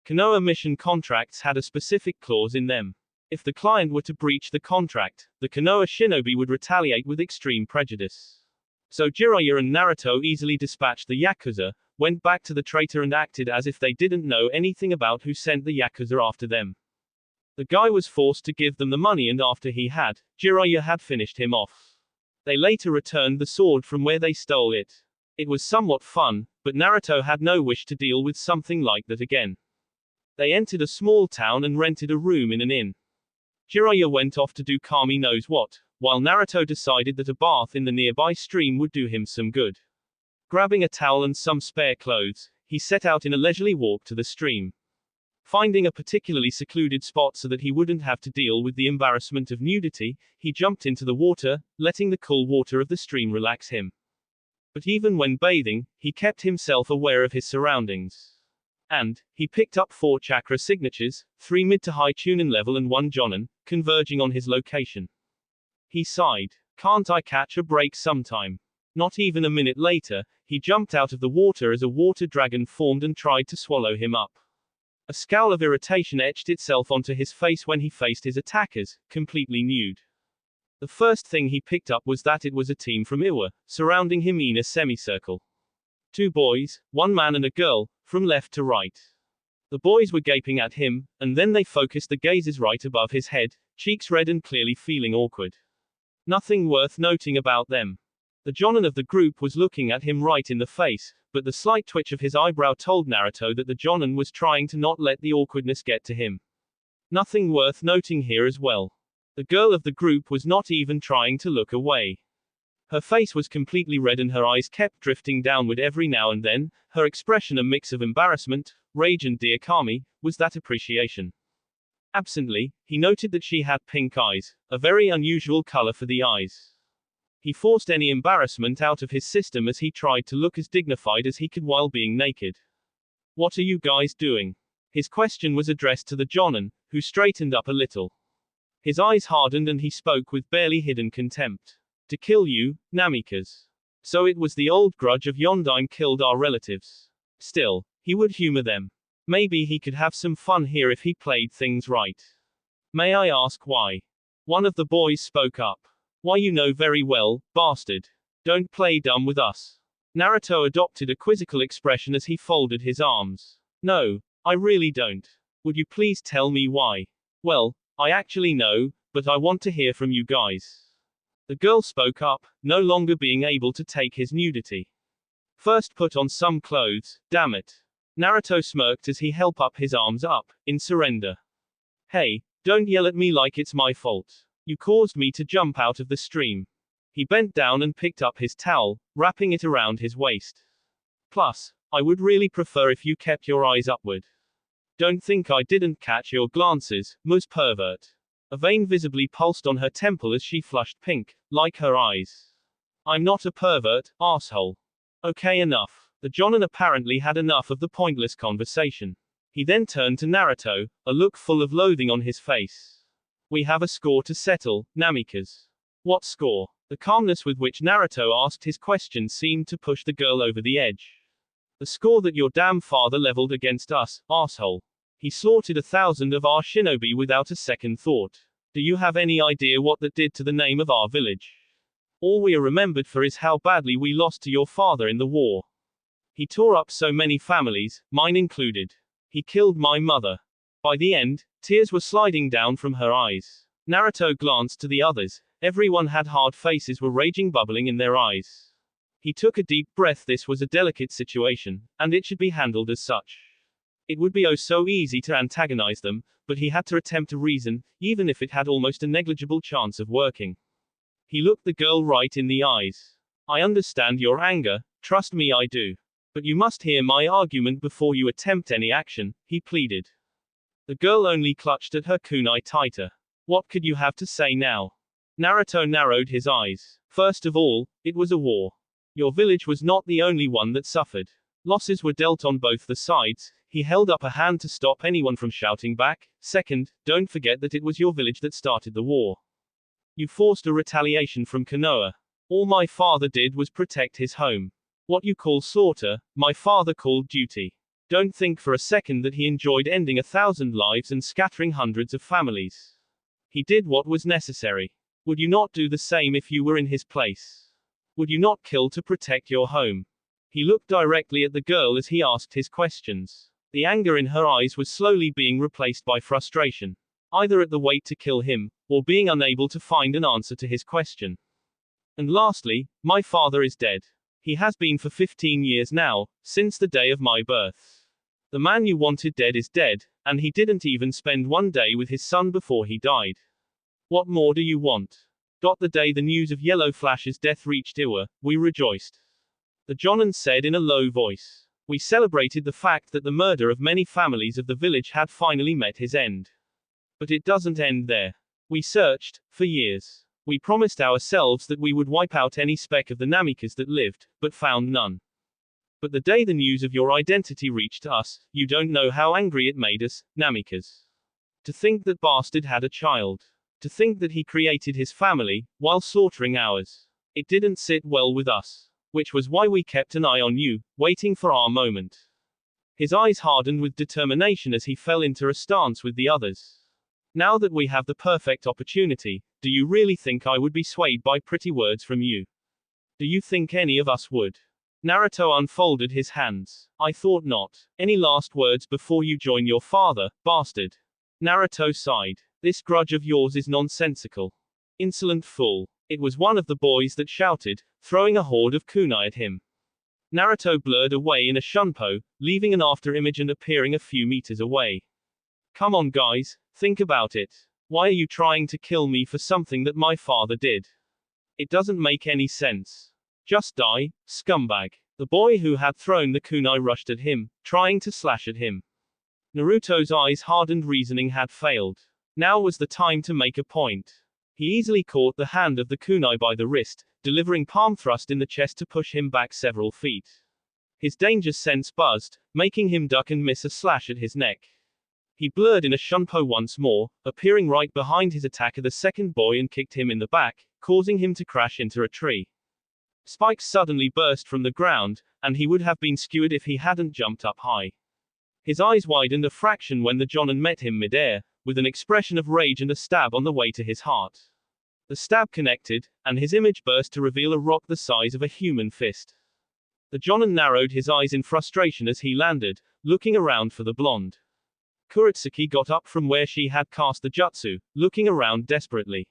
Konoha mission contracts had a specific clause in them. If the client were to breach the contract, the Konoha shinobi would retaliate with extreme prejudice. So Jiraiya and Naruto easily dispatched the Yakuza, went back to the traitor and acted as if they didn't know anything about who sent the Yakuza after them. The guy was forced to give them the money and after he had, Jiraiya had finished him off. They later returned the sword from where they stole it. It was somewhat fun, but Naruto had no wish to deal with something like that again. They entered a small town and rented a room in an inn. Jiraiya went off to do Kami knows what, while Naruto decided that a bath in the nearby stream would do him some good. Grabbing a towel and some spare clothes, he set out in a leisurely walk to the stream. Finding a particularly secluded spot so that he wouldn't have to deal with the embarrassment of nudity, he jumped into the water, letting the cool water of the stream relax him. But even when bathing, he kept himself aware of his surroundings. And, he picked up 4 chakra signatures, 3 mid to high Chunin level and 1 Jonin, converging on his location. He sighed. Can't I catch a break sometime? Not even a minute later, he jumped out of the water as a water dragon formed and tried to swallow him up. A scowl of irritation etched itself onto his face when he faced his attackers, completely nude. The first thing he picked up was that it was a team from Iwa, surrounding him in a semicircle. 2 boys, 1 man and a girl, from left to right. The boys were gaping at him, and then they focused the gazes right above his head, cheeks red and clearly feeling awkward. Nothing worth noting about them. The Jonin of the group was looking at him right in the face, but the slight twitch of his eyebrow told Naruto that the Jonin was trying to not let the awkwardness get to him. Nothing worth noting here as well. The girl of the group was not even trying to look away. Her face was completely red and her eyes kept drifting downward every now and then, her expression a mix of embarrassment, rage and dear Kami, was that appreciation. Absently, he noted that she had pink eyes, a very unusual color for the eyes. He forced any embarrassment out of his system as he tried to look as dignified as he could while being naked. What are you guys doing? His question was addressed to the Jonin, who straightened up a little. His eyes hardened and he spoke with barely hidden contempt. To kill you, Namikaze. So it was the old grudge of Yondaime killed our relatives. Still, he would humor them. Maybe he could have some fun here if he played things right. May I ask why? One of the boys spoke up. Why you know very well, bastard. Don't play dumb with us. Naruto adopted a quizzical expression as he folded his arms. No, I really don't. Would you please tell me why? Well, I actually know, but I want to hear from you guys. The girl spoke up, no longer being able to take his nudity. First put on some clothes, damn it. Naruto smirked as he held up his arms up, in surrender. Hey, don't yell at me like it's my fault. You caused me to jump out of the stream. He bent down and picked up his towel, wrapping it around his waist. Plus, I would really prefer if you kept your eyes upward. Don't think I didn't catch your glances, mus pervert. A vein visibly pulsed on her temple as she flushed pink, like her eyes. I'm not a pervert, asshole. Okay, enough. The Jonin apparently had enough of the pointless conversation. He then turned to Naruto, a look full of loathing on his face. We have a score to settle, Namikaze. What score? The calmness with which Naruto asked his question seemed to push the girl over the edge. The score that your damn father leveled against us, asshole. He slaughtered 1,000 of our shinobi without a second thought. Do you have any idea what that did to the name of our village? All we are remembered for is how badly we lost to your father in the war. He tore up so many families, mine included. He killed my mother. By the end, tears were sliding down from her eyes. Naruto glanced to the others. Everyone had hard faces, were raging, bubbling in their eyes. He took a deep breath. This was a delicate situation, and it should be handled as such. It would be oh so easy to antagonize them, but he had to attempt to reason, even if it had almost a negligible chance of working. He looked the girl right in the eyes. I understand your anger, trust me I do. But you must hear my argument before you attempt any action, he pleaded. The girl only clutched at her kunai tighter. What could you have to say now? Naruto narrowed his eyes. First of all, it was a war. Your village was not the only one that suffered. Losses were dealt on both the sides. He held up a hand to stop anyone from shouting back. Second, don't forget that it was your village that started the war. You forced a retaliation from Konoha. All my father did was protect his home. What you call slaughter, my father called duty. Don't think for a second that he enjoyed ending 1,000 lives and scattering hundreds of families. He did what was necessary. Would you not do the same if you were in his place? Would you not kill to protect your home? He looked directly at the girl as he asked his questions. The anger in her eyes was slowly being replaced by frustration. Either at the wait to kill him, or being unable to find an answer to his question. And lastly, my father is dead. He has been for 15 years now, since the day of my birth. The man you wanted dead is dead, and he didn't even spend one day with his son before he died. What more do you want? The day the news of Yellow Flash's death reached Iwa, we rejoiced. The Jonin said in a low voice. We celebrated the fact that the murder of many families of the village had finally met his end. But it doesn't end there. We searched, for years. We promised ourselves that we would wipe out any speck of the Namikas that lived, but found none. But the day the news of your identity reached us, you don't know how angry it made us, Namikas. To think that bastard had a child. To think that he created his family, while slaughtering ours. It didn't sit well with us. Which was why we kept an eye on you, waiting for our moment. His eyes hardened with determination as he fell into a stance with the others. Now that we have the perfect opportunity, do you really think I would be swayed by pretty words from you? Do you think any of us would? Naruto unfolded his hands. I thought not. Any last words before you join your father, bastard? Naruto sighed. This grudge of yours is nonsensical. Insolent fool. It was one of the boys that shouted, throwing a horde of kunai at him. Naruto blurred away in a shunpo, leaving an afterimage and appearing a few meters away. Come on guys, think about it. Why are you trying to kill me for something that my father did? It doesn't make any sense. Just die, scumbag. The boy who had thrown the kunai rushed at him, trying to slash at him. Naruto's eyes hardened. Reasoning had failed. Now was the time to make a point. He easily caught the hand of the kunai by the wrist, delivering palm thrust in the chest to push him back several feet. His danger sense buzzed, making him duck and miss a slash at his neck. He blurred in a shunpo once more, appearing right behind his attacker the second boy and kicked him in the back, causing him to crash into a tree. Spikes suddenly burst from the ground, and he would have been skewered if he hadn't jumped up high. His eyes widened a fraction when the Jonin met him midair, with an expression of rage and a stab on the way to his heart. The stab connected, and his image burst to reveal a rock the size of a human fist. The Jonin narrowed his eyes in frustration as he landed, looking around for the blonde. Kuretsuki got up from where she had cast the jutsu, looking around desperately.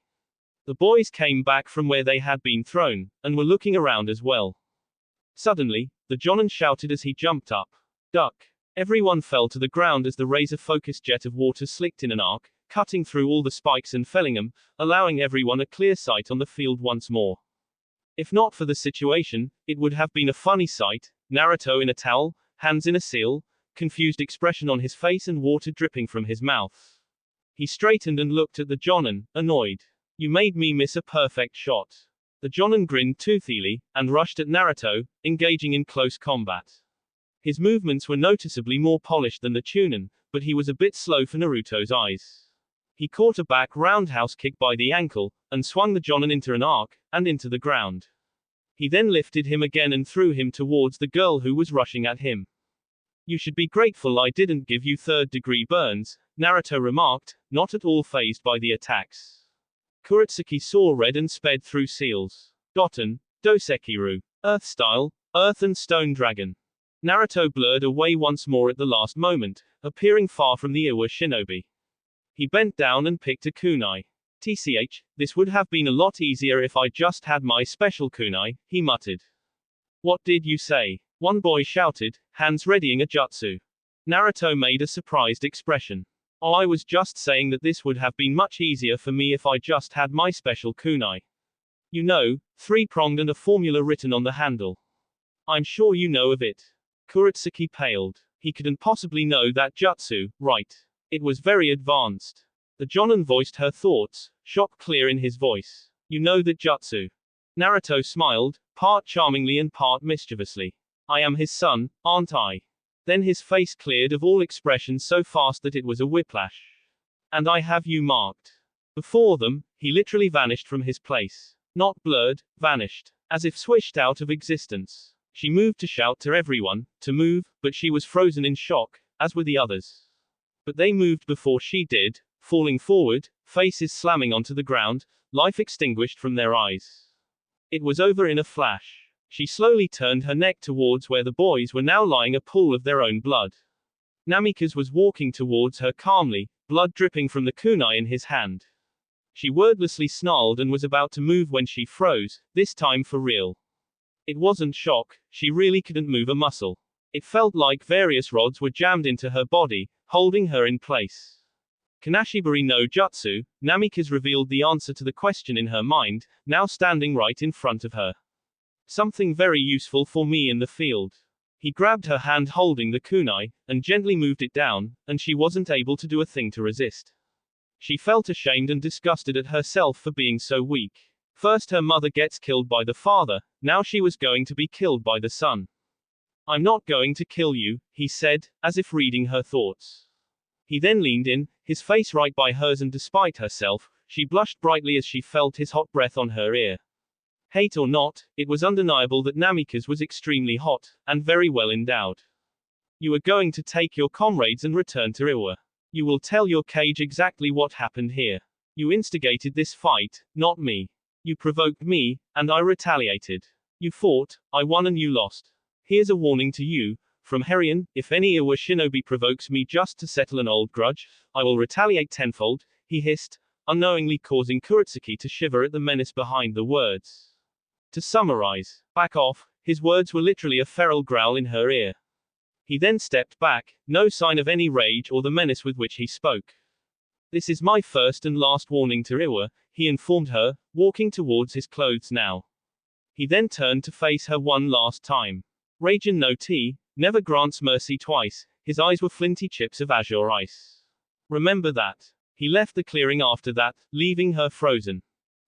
The boys came back from where they had been thrown, and were looking around as well. Suddenly, the Jonin shouted as he jumped up. Duck! Everyone fell to the ground as the razor-focused jet of water slicked in an arc, cutting through all the spikes and felling them, allowing everyone a clear sight on the field once more. If not for the situation, it would have been a funny sight, Naruto in a towel, hands in a seal, confused expression on his face and water dripping from his mouth. He straightened and looked at the Jonin, annoyed. You made me miss a perfect shot. The Jonin grinned toothily, and rushed at Naruto, engaging in close combat. His movements were noticeably more polished than the Chunin, but he was a bit slow for Naruto's eyes. He caught a back roundhouse kick by the ankle, and swung the Jonin into an arc, and into the ground. He then lifted him again and threw him towards the girl who was rushing at him. You should be grateful I didn't give you third-degree burns, Naruto remarked, not at all fazed by the attacks. Kurotsuki saw red and sped through seals. Goten, Dosekiru. Earth style, Earth and Stone Dragon. Naruto blurred away once more at the last moment, appearing far from the Iwa shinobi. He bent down and picked a kunai. TCH, this would have been a lot easier if I just had my special kunai, he muttered. What did you say? One boy shouted, hands readying a jutsu. Naruto made a surprised expression. Oh, I was just saying that this would have been much easier for me if I just had my special kunai. You know, three-pronged and a formula written on the handle. I'm sure you know of it. Kurotsuki paled. He couldn't possibly know that jutsu, right? It was very advanced. The Jonin voiced her thoughts, shock clear in his voice. You know that jutsu. Naruto smiled, part charmingly and part mischievously. I am his son, aren't I? Then his face cleared of all expression so fast that it was a whiplash. And I have you marked. Before them, he literally vanished from his place. Not blurred, vanished. As if swished out of existence. She moved to shout to everyone, to move, but she was frozen in shock, as were the others. But they moved before she did, falling forward, faces slamming onto the ground, life extinguished from their eyes. It was over in a flash. She slowly turned her neck towards where the boys were now lying a pool of their own blood. Namikaze was walking towards her calmly, blood dripping from the kunai in his hand. She wordlessly snarled and was about to move when she froze, this time for real. It wasn't shock, she really couldn't move a muscle. It felt like various rods were jammed into her body, holding her in place. Kanashibari no Jutsu, Namikaze revealed the answer to the question in her mind, now standing right in front of her. Something very useful for me in the field. He grabbed her hand holding the kunai, and gently moved it down, and she wasn't able to do a thing to resist. She felt ashamed and disgusted at herself for being so weak. First her mother gets killed by the father, now she was going to be killed by the son. I'm not going to kill you, he said, as if reading her thoughts. He then leaned in, his face right by hers, and despite herself, she blushed brightly as she felt his hot breath on her ear. Hate or not, it was undeniable that Namikaze was extremely hot, and very well endowed. You are going to take your comrades and return to Iwa. You will tell your cage exactly what happened here. You instigated this fight, not me. You provoked me, and I retaliated. You fought, I won and you lost. Here's a warning to you, from Hiruzen, if any Iwa shinobi provokes me just to settle an old grudge, I will retaliate tenfold, he hissed, unknowingly causing Kurotsuki to shiver at the menace behind the words. To summarize, back off, his words were literally a feral growl in her ear. He then stepped back, no sign of any rage or the menace with which he spoke. This is my first and last warning to Iwa, he informed her, walking towards his clothes now. He then turned to face her one last time. Raijin no T, never grants mercy twice, his eyes were flinty chips of azure ice. Remember that. He left the clearing after that, leaving her frozen.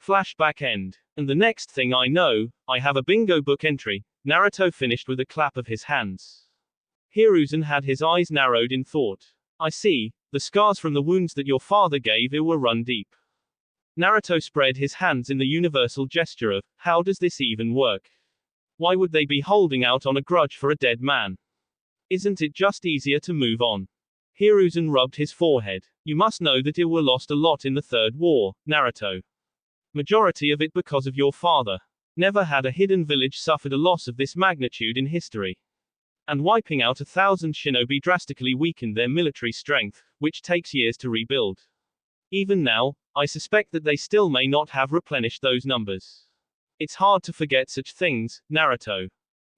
Flashback end. And the next thing I know, I have a bingo book entry, Naruto finished with a clap of his hands. Hiruzen had his eyes narrowed in thought. I see, the scars from the wounds that your father gave were run deep. Naruto spread his hands in the universal gesture of, how does this even work? Why would they be holding out on a grudge for a dead man? Isn't it just easier to move on? Hiruzen rubbed his forehead. You must know that Iwa lost a lot in the Third War, Naruto. Majority of it because of your father. Never had a hidden village suffered a loss of this magnitude in history. And wiping out 1,000 shinobi drastically weakened their military strength, which takes years to rebuild. Even now, I suspect that they still may not have replenished those numbers. It's hard to forget such things, Naruto.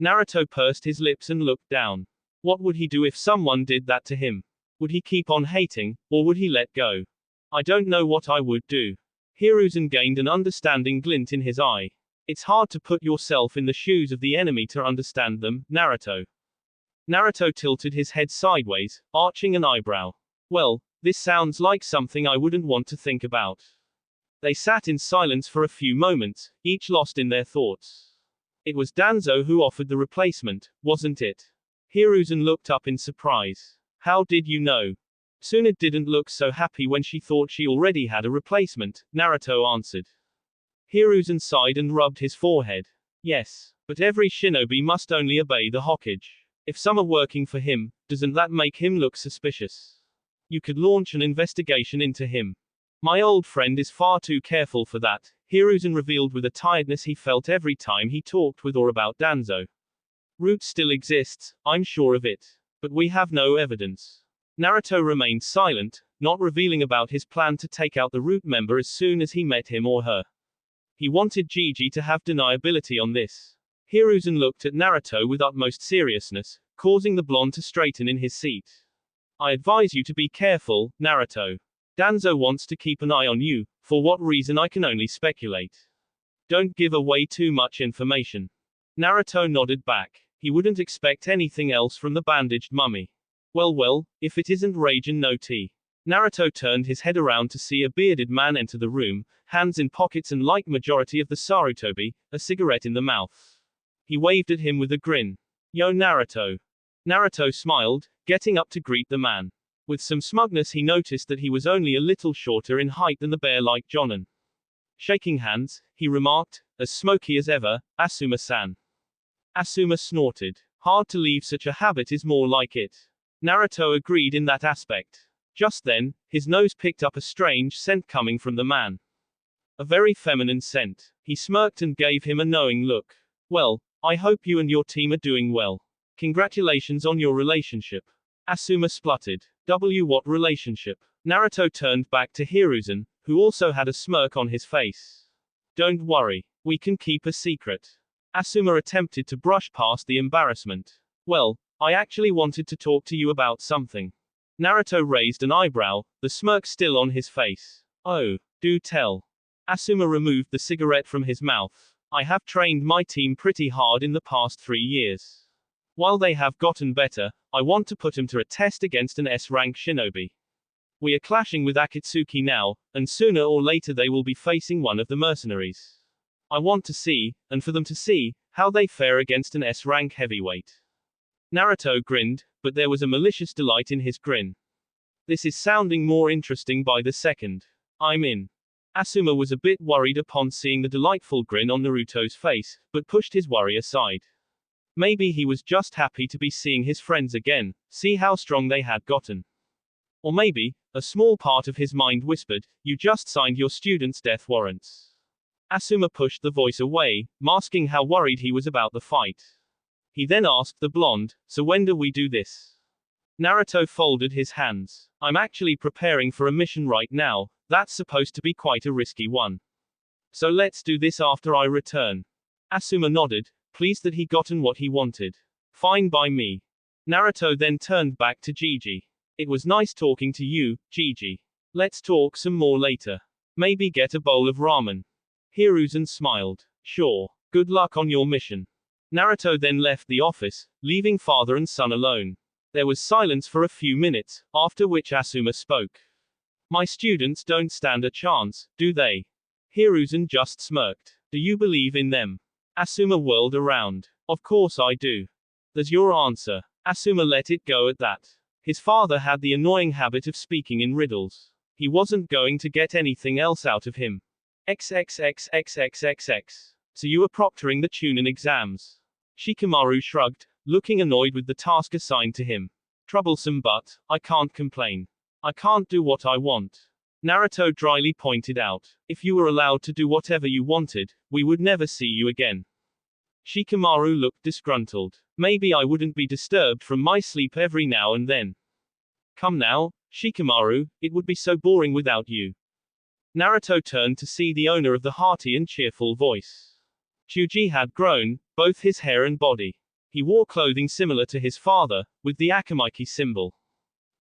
Naruto pursed his lips and looked down. What would he do if someone did that to him? Would he keep on hating, or would he let go? I don't know what I would do. Hiruzen gained an understanding glint in his eye. It's hard to put yourself in the shoes of the enemy to understand them, Naruto. Naruto tilted his head sideways, arching an eyebrow. Well, this sounds like something I wouldn't want to think about. They sat in silence for a few moments, each lost in their thoughts. It was Danzo who offered the replacement, wasn't it? Hiruzen looked up in surprise. How did you know? Tsunade didn't look so happy when she thought she already had a replacement, Naruto answered. Hiruzen sighed and rubbed his forehead. Yes, but every shinobi must only obey the Hokage. If some are working for him, doesn't that make him look suspicious? You could launch an investigation into him. My old friend is far too careful for that, Hiruzen revealed with a tiredness he felt every time he talked with or about Danzo. Root still exists, I'm sure of it. But we have no evidence. Naruto remained silent, not revealing about his plan to take out the Root member as soon as he met him or her. He wanted Gigi to have deniability on this. Hiruzen looked at Naruto with utmost seriousness, causing the blonde to straighten in his seat. I advise you to be careful, Naruto. Danzo wants to keep an eye on you, for what reason I can only speculate. Don't give away too much information. Naruto nodded back. He wouldn't expect anything else from the bandaged mummy. Well, if it isn't Raijin no tea. Naruto turned his head around to see a bearded man enter the room, hands in pockets and like majority of the Sarutobi, a cigarette in the mouth. He waved at him with a grin. Yo Naruto. Naruto smiled, getting up to greet the man. With some smugness he noticed that he was only a little shorter in height than the bear-like Jonin. Shaking hands, he remarked, as smoky as ever, Asuma-san. Asuma snorted. Hard to leave such a habit is more like it. Naruto agreed in that aspect. Just then, his nose picked up a strange scent coming from the man. A very feminine scent. He smirked and gave him a knowing look. Well, I hope you and your team are doing well. Congratulations on your relationship. Asuma spluttered. What relationship? Naruto turned back to Hiruzen, who also had a smirk on his face. Don't worry. We can keep a secret. Asuma attempted to brush past the embarrassment. Well, I actually wanted to talk to you about something. Naruto raised an eyebrow, the smirk still on his face. Oh, do tell. Asuma removed the cigarette from his mouth. I have trained my team pretty hard in the past 3 years. While they have gotten better, I want to put them to a test against an S-rank shinobi. We are clashing with Akatsuki now, and sooner or later they will be facing one of the mercenaries. I want to see, and for them to see, how they fare against an S-rank heavyweight. Naruto grinned, but there was a malicious delight in his grin. This is sounding more interesting by the second. I'm in. Asuma was a bit worried upon seeing the delightful grin on Naruto's face, but pushed his worry aside. Maybe he was just happy to be seeing his friends again, see how strong they had gotten. Or maybe, a small part of his mind whispered, you just signed your students' death warrants. Asuma pushed the voice away, masking how worried he was about the fight. He then asked the blonde, so when do we do this? Naruto folded his hands. I'm actually preparing for a mission right now, that's supposed to be quite a risky one. So let's do this after I return. Asuma nodded, pleased that he gotten what he wanted. Fine by me. Naruto then turned back to Gigi. It was nice talking to you, Gigi. Let's talk some more later. Maybe get a bowl of ramen. Hiruzen smiled. Sure. Good luck on your mission. Naruto then left the office, leaving father and son alone. There was silence for a few minutes, after which Asuma spoke. My students don't stand a chance, do they? Hiruzen just smirked. Do you believe in them? Asuma whirled around. Of course I do. There's your answer. Asuma let it go at that. His father had the annoying habit of speaking in riddles. He wasn't going to get anything else out of him. XXXXXXX. So you are proctoring the Chunin exams. Shikamaru shrugged, looking annoyed with the task assigned to him. Troublesome but, I can't complain. I can't do what I want. Naruto dryly pointed out. If you were allowed to do whatever you wanted, we would never see you again. Shikamaru looked disgruntled. Maybe I wouldn't be disturbed from my sleep every now and then. Come now, Shikamaru, it would be so boring without you. Naruto turned to see the owner of the hearty and cheerful voice. Chuji had grown, both his hair and body. He wore clothing similar to his father, with the Akamaiki symbol.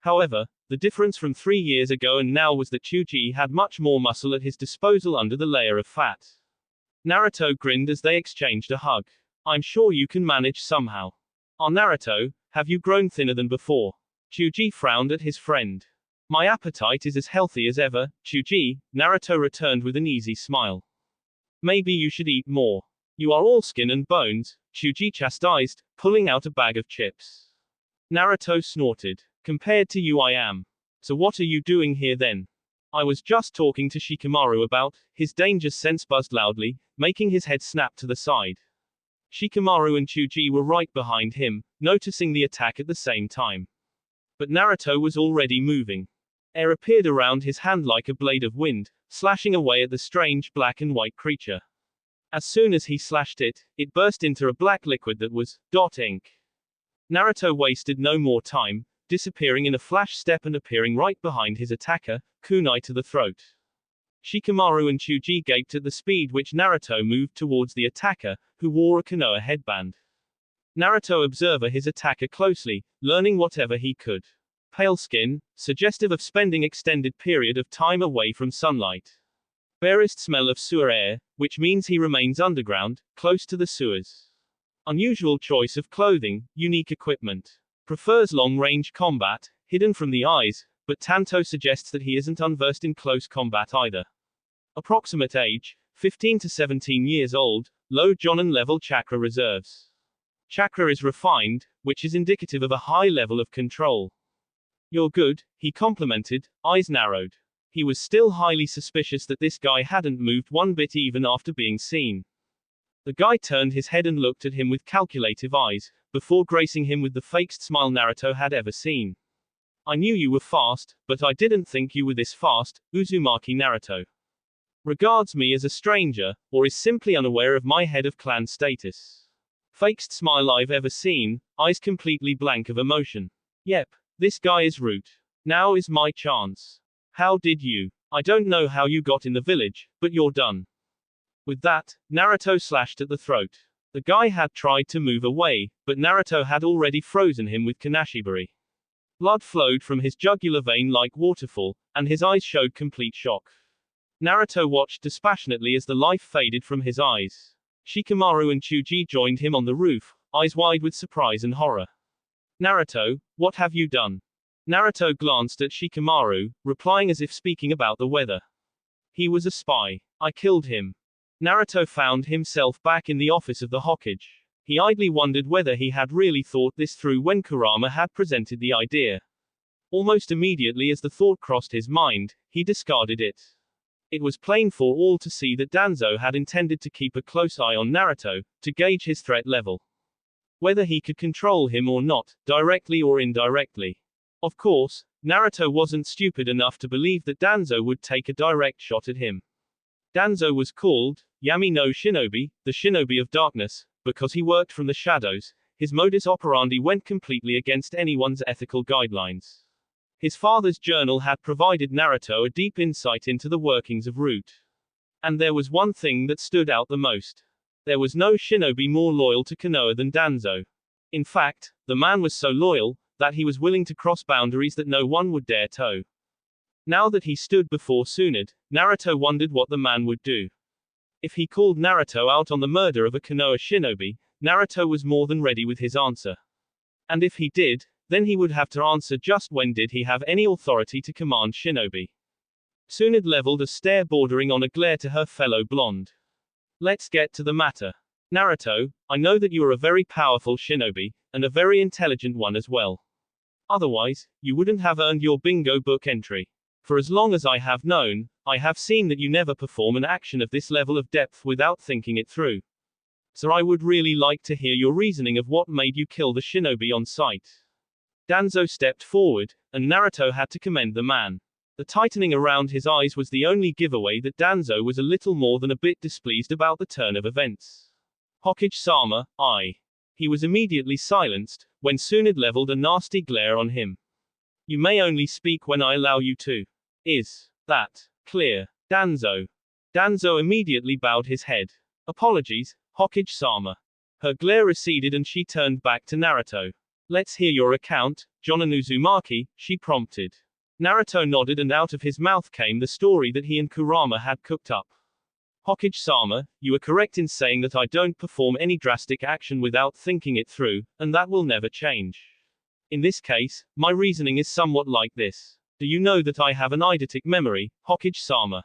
However, the difference from 3 years ago and now was that Chuji had much more muscle at his disposal under the layer of fat. Naruto grinned as they exchanged a hug. I'm sure you can manage somehow. Ah Naruto, have you grown thinner than before? Chuji frowned at his friend. My appetite is as healthy as ever, Chuji, Naruto returned with an easy smile. Maybe you should eat more. You are all skin and bones, Chuji chastised, pulling out a bag of chips. Naruto snorted. Compared to you I am. So what are you doing here then? I was just talking to Shikamaru about, his danger sense buzzed loudly, making his head snap to the side. Shikamaru and Chuji were right behind him, noticing the attack at the same time. But Naruto was already moving. Air appeared around his hand like a blade of wind, slashing away at the strange black and white creature. As soon as he slashed it, it burst into a black liquid that was ink. Naruto wasted no more time, disappearing in a flash step and appearing right behind his attacker, kunai to the throat. Shikamaru and Chuji gaped at the speed which Naruto moved towards the attacker, who wore a Konoha headband. Naruto observed his attacker closely, learning whatever he could. Pale skin, suggestive of spending extended period of time away from sunlight. Barest smell of sewer air, which means he remains underground, close to the sewers. Unusual choice of clothing, unique equipment. Prefers long-range combat, hidden from the eyes, but Tanto suggests that he isn't unversed in close combat either. Approximate age, 15 to 17 years old, low Jonin level chakra reserves. Chakra is refined, which is indicative of a high level of control. You're good, he complimented, eyes narrowed. He was still highly suspicious that this guy hadn't moved one bit even after being seen. The guy turned his head and looked at him with calculative eyes, before gracing him with the fakest smile Naruto had ever seen. I knew you were fast, but I didn't think you were this fast, Uzumaki Naruto. Regards me as a stranger, or is simply unaware of my head of clan status. Fakest smile I've ever seen, eyes completely blank of emotion. Yep, this guy is root. Now is my chance. How did you? I don't know how you got in the village, but you're done. With that, Naruto slashed at the throat. The guy had tried to move away, but Naruto had already frozen him with Kanashibari. Blood flowed from his jugular vein like waterfall, and his eyes showed complete shock. Naruto watched dispassionately as the life faded from his eyes. Shikamaru and Chuji joined him on the roof, eyes wide with surprise and horror. Naruto, what have you done? Naruto glanced at Shikamaru, replying as if speaking about the weather. He was a spy. I killed him. Naruto found himself back in the office of the Hokage. He idly wondered whether he had really thought this through when Kurama had presented the idea. Almost immediately as the thought crossed his mind, he discarded it. It was plain for all to see that Danzo had intended to keep a close eye on Naruto, to gauge his threat level. Whether he could control him or not, directly or indirectly. Of course, Naruto wasn't stupid enough to believe that Danzo would take a direct shot at him. Danzo was called Yami no Shinobi, the Shinobi of Darkness, because he worked from the shadows. His modus operandi went completely against anyone's ethical guidelines. His father's journal had provided Naruto a deep insight into the workings of Root. And there was one thing that stood out the most. There was no shinobi more loyal to Konoha than Danzo. In fact, the man was so loyal, that he was willing to cross boundaries that no one would dare toe. Now that he stood before Tsunade, Naruto wondered what the man would do. If he called Naruto out on the murder of a Konoha shinobi, Naruto was more than ready with his answer. And if he did, then he would have to answer just when did he have any authority to command shinobi. Tsunade leveled a stare bordering on a glare to her fellow blonde. Let's get to the matter. Naruto, I know that you are a very powerful shinobi, and a very intelligent one as well. Otherwise, you wouldn't have earned your bingo book entry. For as long as I have known, I have seen that you never perform an action of this level of depth without thinking it through. So I would really like to hear your reasoning of what made you kill the shinobi on sight. Danzo stepped forward, and Naruto had to commend the man. The tightening around his eyes was the only giveaway that Danzo was a little more than a bit displeased about the turn of events. Hokage-sama, He was immediately silenced, when Tsunade leveled a nasty glare on him. You may only speak when I allow you to. Is that clear? Danzo. Danzo immediately bowed his head. Apologies, Hokage-sama. Her glare receded and she turned back to Naruto. Let's hear your account, Jonin Uzumaki, she prompted. Naruto nodded and out of his mouth came the story that he and Kurama had cooked up. Hokage-sama, you are correct in saying that I don't perform any drastic action without thinking it through, and that will never change. In this case, my reasoning is somewhat like this. Do you know that I have an eidetic memory, Hokage-sama?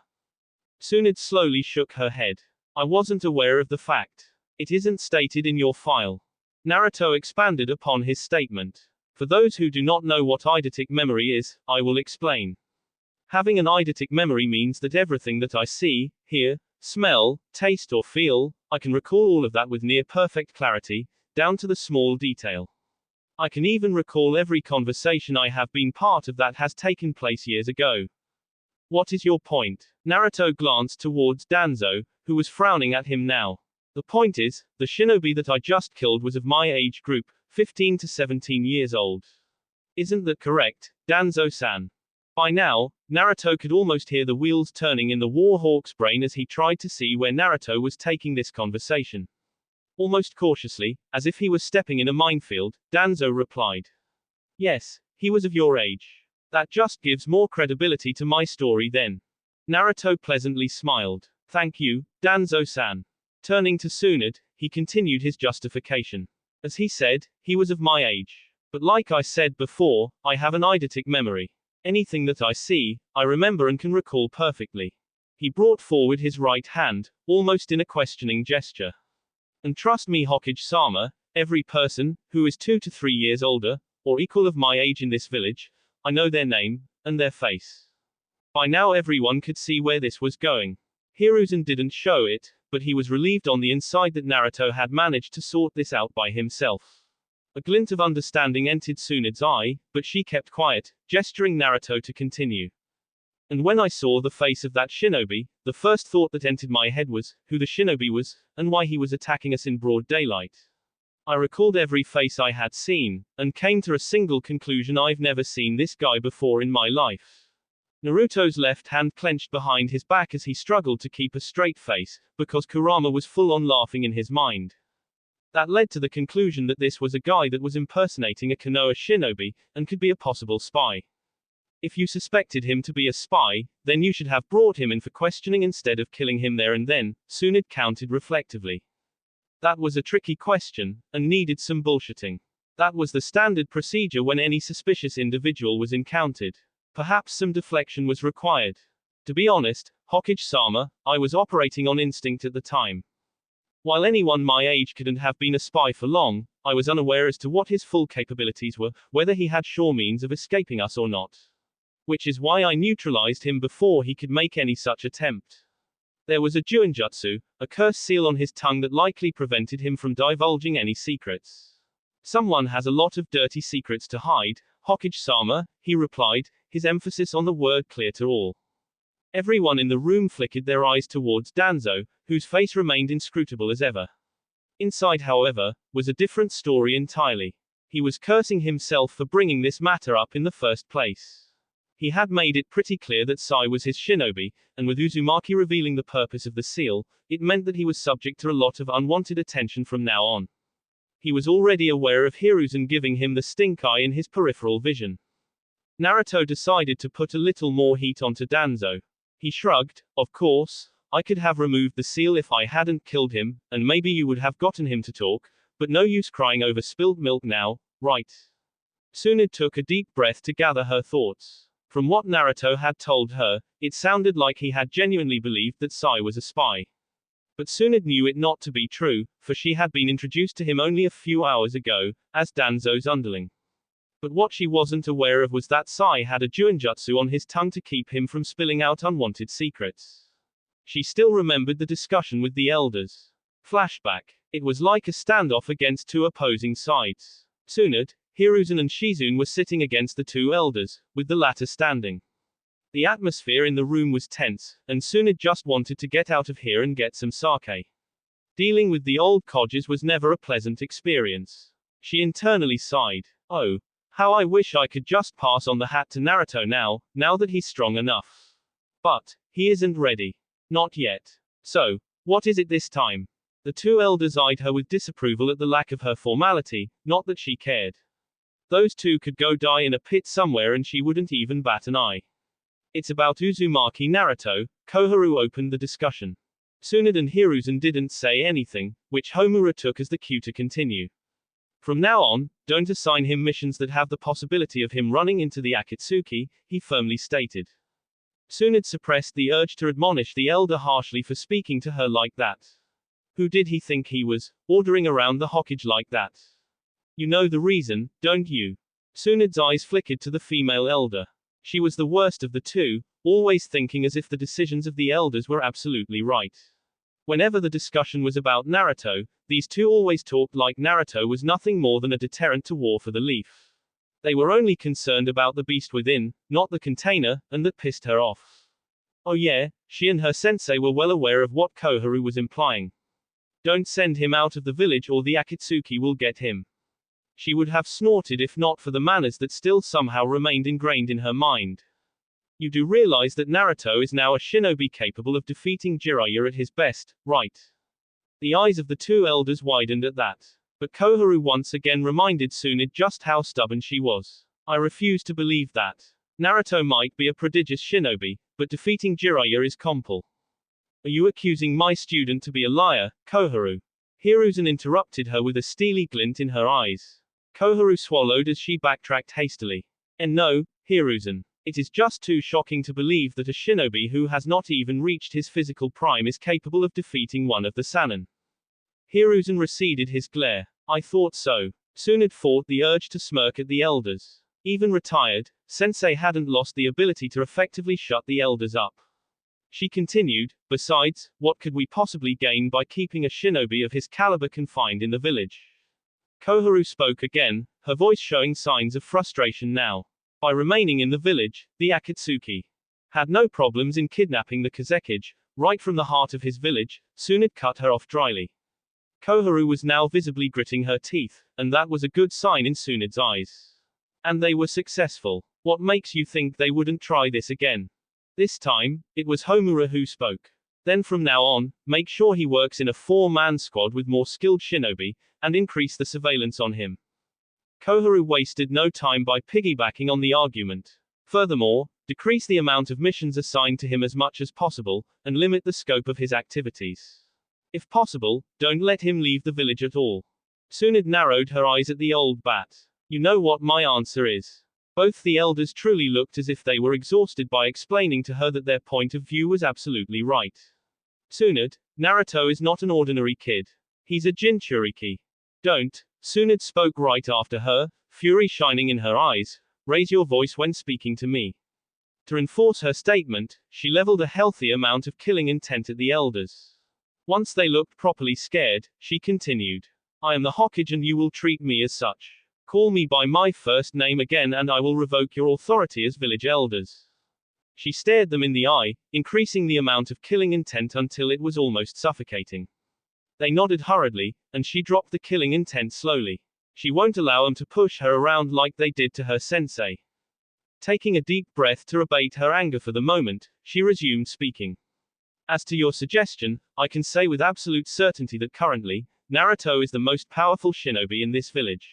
Tsunade slowly shook her head. I wasn't aware of the fact. It isn't stated in your file. Naruto expanded upon his statement. For those who do not know what eidetic memory is, I will explain. Having an eidetic memory means that everything that I see, hear, smell, taste or feel, I can recall all of that with near perfect clarity, down to the small detail. I can even recall every conversation I have been part of that has taken place years ago. What is your point? Naruto glanced towards Danzo, who was frowning at him now. The point is, the shinobi that I just killed was of my age group, 15 to 17 years old. Isn't that correct, Danzo-san? By now, Naruto could almost hear the wheels turning in the Warhawk's brain as he tried to see where Naruto was taking this conversation. Almost cautiously, as if he was stepping in a minefield, Danzo replied. Yes, he was of your age. That just gives more credibility to my story then. Naruto pleasantly smiled. Thank you, Danzo-san. Turning to Tsunade, he continued his justification. As he said, he was of my age. But like I said before, I have an eidetic memory. Anything that I see, I remember and can recall perfectly. He brought forward his right hand, almost in a questioning gesture. And trust me, Hokage-sama, every person, who is 2 to 3 years older, or equal of my age in this village, I know their name, and their face. By now everyone could see where this was going. Hiruzen didn't show it, but he was relieved on the inside that Naruto had managed to sort this out by himself. A glint of understanding entered Tsunade's eye, but she kept quiet, gesturing Naruto to continue. And when I saw the face of that shinobi, the first thought that entered my head was, who the shinobi was, and why he was attacking us in broad daylight. I recalled every face I had seen, and came to a single conclusion: I've never seen this guy before in my life. Naruto's left hand clenched behind his back as he struggled to keep a straight face, because Kurama was full on laughing in his mind. That led to the conclusion that this was a guy that was impersonating a Konoha shinobi, and could be a possible spy. If you suspected him to be a spy, then you should have brought him in for questioning instead of killing him there and then, Tsunade countered reflectively. That was a tricky question, and needed some bullshitting. That was the standard procedure when any suspicious individual was encountered. Perhaps some deflection was required. To be honest, Hokage-sama, I was operating on instinct at the time. While anyone my age couldn't have been a spy for long, I was unaware as to what his full capabilities were, whether he had sure means of escaping us or not. Which is why I neutralized him before he could make any such attempt. There was a Juinjutsu, a curse seal on his tongue that likely prevented him from divulging any secrets. Someone has a lot of dirty secrets to hide, Hokage-sama, he replied, his emphasis on the word clear to all. Everyone in the room flickered their eyes towards Danzo, whose face remained inscrutable as ever. Inside, however, was a different story entirely. He was cursing himself for bringing this matter up in the first place. He had made it pretty clear that Sai was his shinobi, and with Uzumaki revealing the purpose of the seal, it meant that he was subject to a lot of unwanted attention from now on. He was already aware of Hiruzen giving him the stink eye in his peripheral vision. Naruto decided to put a little more heat onto Danzo. He shrugged. Of course, I could have removed the seal if I hadn't killed him, and maybe you would have gotten him to talk, but no use crying over spilled milk now, right? Tsunade took a deep breath to gather her thoughts. From what Naruto had told her, it sounded like he had genuinely believed that Sai was a spy. But Tsunade knew it not to be true, for she had been introduced to him only a few hours ago, as Danzo's underling. But what she wasn't aware of was that Sai had a Juinjutsu on his tongue to keep him from spilling out unwanted secrets. She still remembered the discussion with the elders. Flashback. It was like a standoff against two opposing sides. Tsunade, Hiruzen and Shizune were sitting against the two elders, with the latter standing. The atmosphere in the room was tense, and Tsunade just wanted to get out of here and get some sake. Dealing with the old Koges was never a pleasant experience. She internally sighed. Oh, how I wish I could just pass on the hat to Naruto now that he's strong enough. But, he isn't ready. Not yet. So, what is it this time? The two elders eyed her with disapproval at the lack of her formality, not that she cared. Those two could go die in a pit somewhere and she wouldn't even bat an eye. It's about Uzumaki Naruto, Koharu opened the discussion. Tsunade and Hiruzen didn't say anything, which Homura took as the cue to continue. From now on, don't assign him missions that have the possibility of him running into the Akatsuki, he firmly stated. Tsunade suppressed the urge to admonish the elder harshly for speaking to her like that. Who did he think he was, ordering around the Hokage like that? You know the reason, don't you? Tsunade's eyes flickered to the female elder. She was the worst of the two, always thinking as if the decisions of the elders were absolutely right. Whenever the discussion was about Naruto, these two always talked like Naruto was nothing more than a deterrent to war for the Leaf. They were only concerned about the beast within, not the container, and that pissed her off. Oh yeah, she and her sensei were well aware of what Koharu was implying. Don't send him out of the village or the Akatsuki will get him. She would have snorted if not for the manners that still somehow remained ingrained in her mind. You do realize that Naruto is now a shinobi capable of defeating Jiraiya at his best, right? The eyes of the two elders widened at that. But Koharu once again reminded Tsunade just how stubborn she was. I refuse to believe that. Naruto might be a prodigious shinobi, but defeating Jiraiya is compul. Are you accusing my student to be a liar, Koharu? Hiruzen interrupted her with a steely glint in her eyes. Koharu swallowed as she backtracked hastily. And no, Hiruzen. It is just too shocking to believe that a shinobi who has not even reached his physical prime is capable of defeating one of the Sannin. Hiruzen receded his glare. I thought so. Tsunade fought the urge to smirk at the elders. Even retired, Sensei hadn't lost the ability to effectively shut the elders up. She continued, besides, what could we possibly gain by keeping a shinobi of his caliber confined in the village? Koharu spoke again, her voice showing signs of frustration now. By remaining in the village, the Akatsuki had no problems in kidnapping the Kazekage, right from the heart of his village. Tsunade cut her off dryly. Koharu was now visibly gritting her teeth, and that was a good sign in Tsunade's eyes. And they were successful. What makes you think they wouldn't try this again? This time, it was Homura who spoke. Then from now on, make sure he works in a 4-man squad with more skilled shinobi, and increase the surveillance on him. Koharu wasted no time by piggybacking on the argument. Furthermore, decrease the amount of missions assigned to him as much as possible, and limit the scope of his activities. If possible, don't let him leave the village at all. Tsunade narrowed her eyes at the old bat. You know what my answer is. Both the elders truly looked as if they were exhausted by explaining to her that their point of view was absolutely right. Tsunade, Naruto is not an ordinary kid. He's a Jinchuriki. Don't. Tsunade spoke right after her, fury shining in her eyes. Raise your voice when speaking to me. To enforce her statement, she leveled a healthy amount of killing intent at the elders. Once they looked properly scared, she continued. I am the Hokage and you will treat me as such. Call me by my first name again and I will revoke your authority as village elders. She stared them in the eye, increasing the amount of killing intent until it was almost suffocating. They nodded hurriedly, and she dropped the killing intent slowly. She won't allow them to push her around like they did to her sensei. Taking a deep breath to abate her anger for the moment, she resumed speaking. As to your suggestion, I can say with absolute certainty that currently, Naruto is the most powerful shinobi in this village.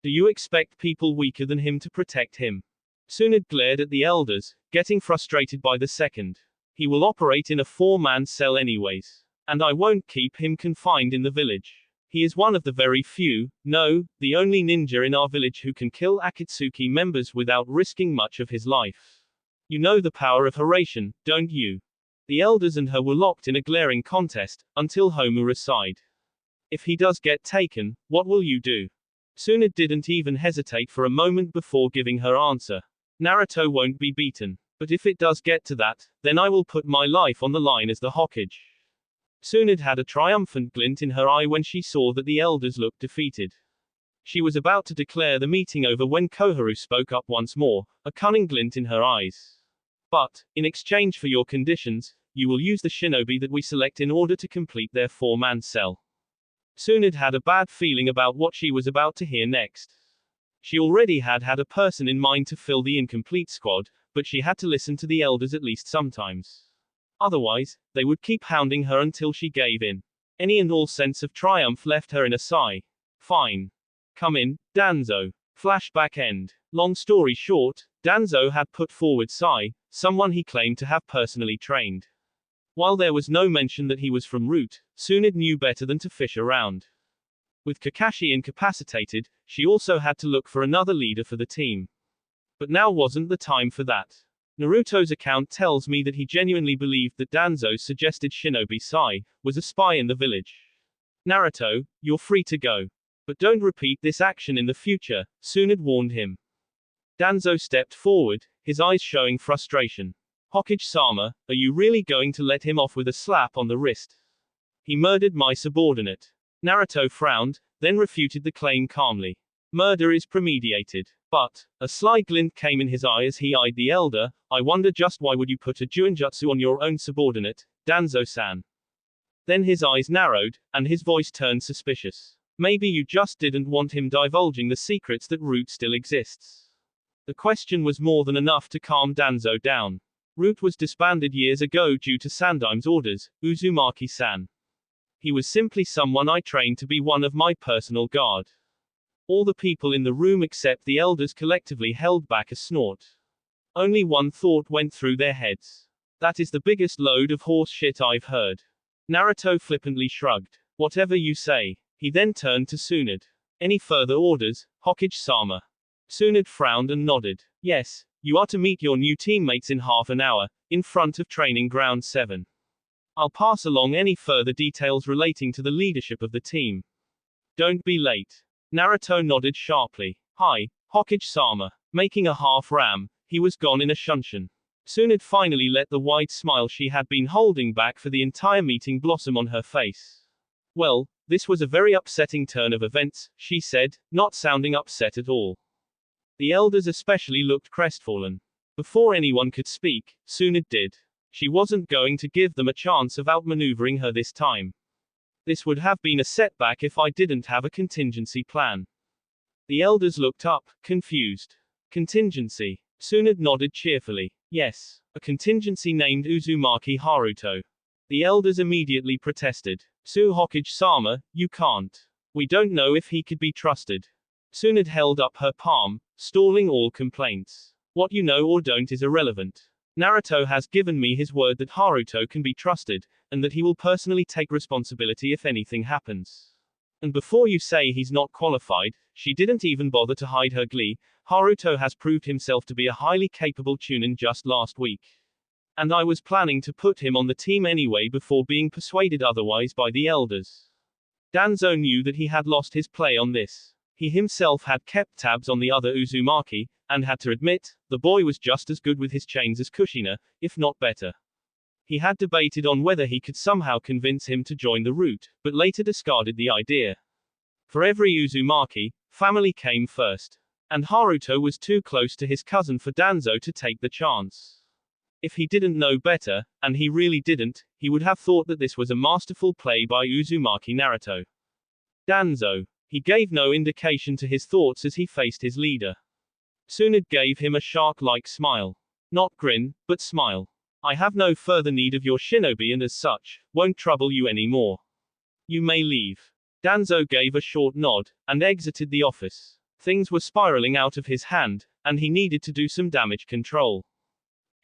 Do you expect people weaker than him to protect him? Tsunade glared at the elders, getting frustrated by the second. He will operate in a 4-man cell anyways. And I won't keep him confined in the village. He is one of the very few, no, the only ninja in our village who can kill Akatsuki members without risking much of his life. You know the power of Hiruzen, don't you? The elders and her were locked in a glaring contest, until Homura sighed. If he does get taken, what will you do? Tsunade didn't even hesitate for a moment before giving her answer. Naruto won't be beaten. But if it does get to that, then I will put my life on the line as the Hokage. Tsunade had a triumphant glint in her eye when she saw that the elders looked defeated. She was about to declare the meeting over when Koharu spoke up once more, a cunning glint in her eyes. But, in exchange for your conditions, you will use the shinobi that we select in order to complete their 4-man cell. Tsunade had a bad feeling about what she was about to hear next. She already had a person in mind to fill the incomplete squad, but she had to listen to the elders at least sometimes. Otherwise, they would keep hounding her until she gave in. Any and all sense of triumph left her in a sigh. Fine. Come in, Danzo. Flashback end. Long story short, Danzo had put forward Sai, someone he claimed to have personally trained. While there was no mention that he was from Root, Tsunade knew better than to fish around. With Kakashi incapacitated, she also had to look for another leader for the team. But now wasn't the time for that. Naruto's account tells me that he genuinely believed that Danzo's suggested shinobi Sai was a spy in the village. Naruto, you're free to go. But don't repeat this action in the future, Tsunade warned him. Danzo stepped forward, his eyes showing frustration. Hokage-sama, are you really going to let him off with a slap on the wrist? He murdered my subordinate. Naruto frowned, then refuted the claim calmly. Murder is premeditated. But, a sly glint came in his eye as he eyed the elder, I wonder just why would you put a Juinjutsu on your own subordinate, Danzo-san? Then his eyes narrowed, and his voice turned suspicious. Maybe you just didn't want him divulging the secrets that Root still exists. The question was more than enough to calm Danzo down. Root was disbanded years ago due to Sandaim's orders, Uzumaki-san. He was simply someone I trained to be one of my personal guard. All the people in the room except the elders collectively held back a snort. Only one thought went through their heads. That is the biggest load of horse shit I've heard. Naruto flippantly shrugged. Whatever you say. He then turned to Tsunade. Any further orders, Hokage-sama? Tsunade frowned and nodded. Yes, you are to meet your new teammates in half an hour, in front of Training Ground 7. I'll pass along any further details relating to the leadership of the team. Don't be late. Naruto nodded sharply. Hi, Hokage-sama. Making a half ram, he was gone in a shunshin. Tsunade finally let the wide smile she had been holding back for the entire meeting blossom on her face. Well, this was a very upsetting turn of events, she said, not sounding upset at all. The elders especially looked crestfallen. Before anyone could speak, Tsunade did. She wasn't going to give them a chance of outmaneuvering her this time. This would have been a setback if I didn't have a contingency plan. The elders looked up, confused. Contingency? Tsunade nodded cheerfully. Yes, a contingency named Uzumaki Haruto. The elders immediately protested. Hokage-sama, you can't. We don't know if he could be trusted. Tsunade held up her palm, stalling all complaints. What you know or don't is irrelevant. Naruto has given me his word that Haruto can be trusted, and that he will personally take responsibility if anything happens. And before you say he's not qualified, she didn't even bother to hide her glee. Haruto has proved himself to be a highly capable chunin just last week. And I was planning to put him on the team anyway before being persuaded otherwise by the elders. Danzo knew that he had lost his play on this. He himself had kept tabs on the other Uzumaki, and had to admit, the boy was just as good with his chains as Kushina, if not better. He had debated on whether he could somehow convince him to join the route, but later discarded the idea. For every Uzumaki, family came first. And Haruto was too close to his cousin for Danzo to take the chance. If he didn't know better, and he really didn't, he would have thought that this was a masterful play by Uzumaki Naruto. Danzo. He gave no indication to his thoughts as he faced his leader. Tsunade gave him a shark-like smile. Not grin, but smile. I have no further need of your shinobi and as such, won't trouble you anymore. You may leave. Danzo gave a short nod, and exited the office. Things were spiraling out of his hand, and he needed to do some damage control.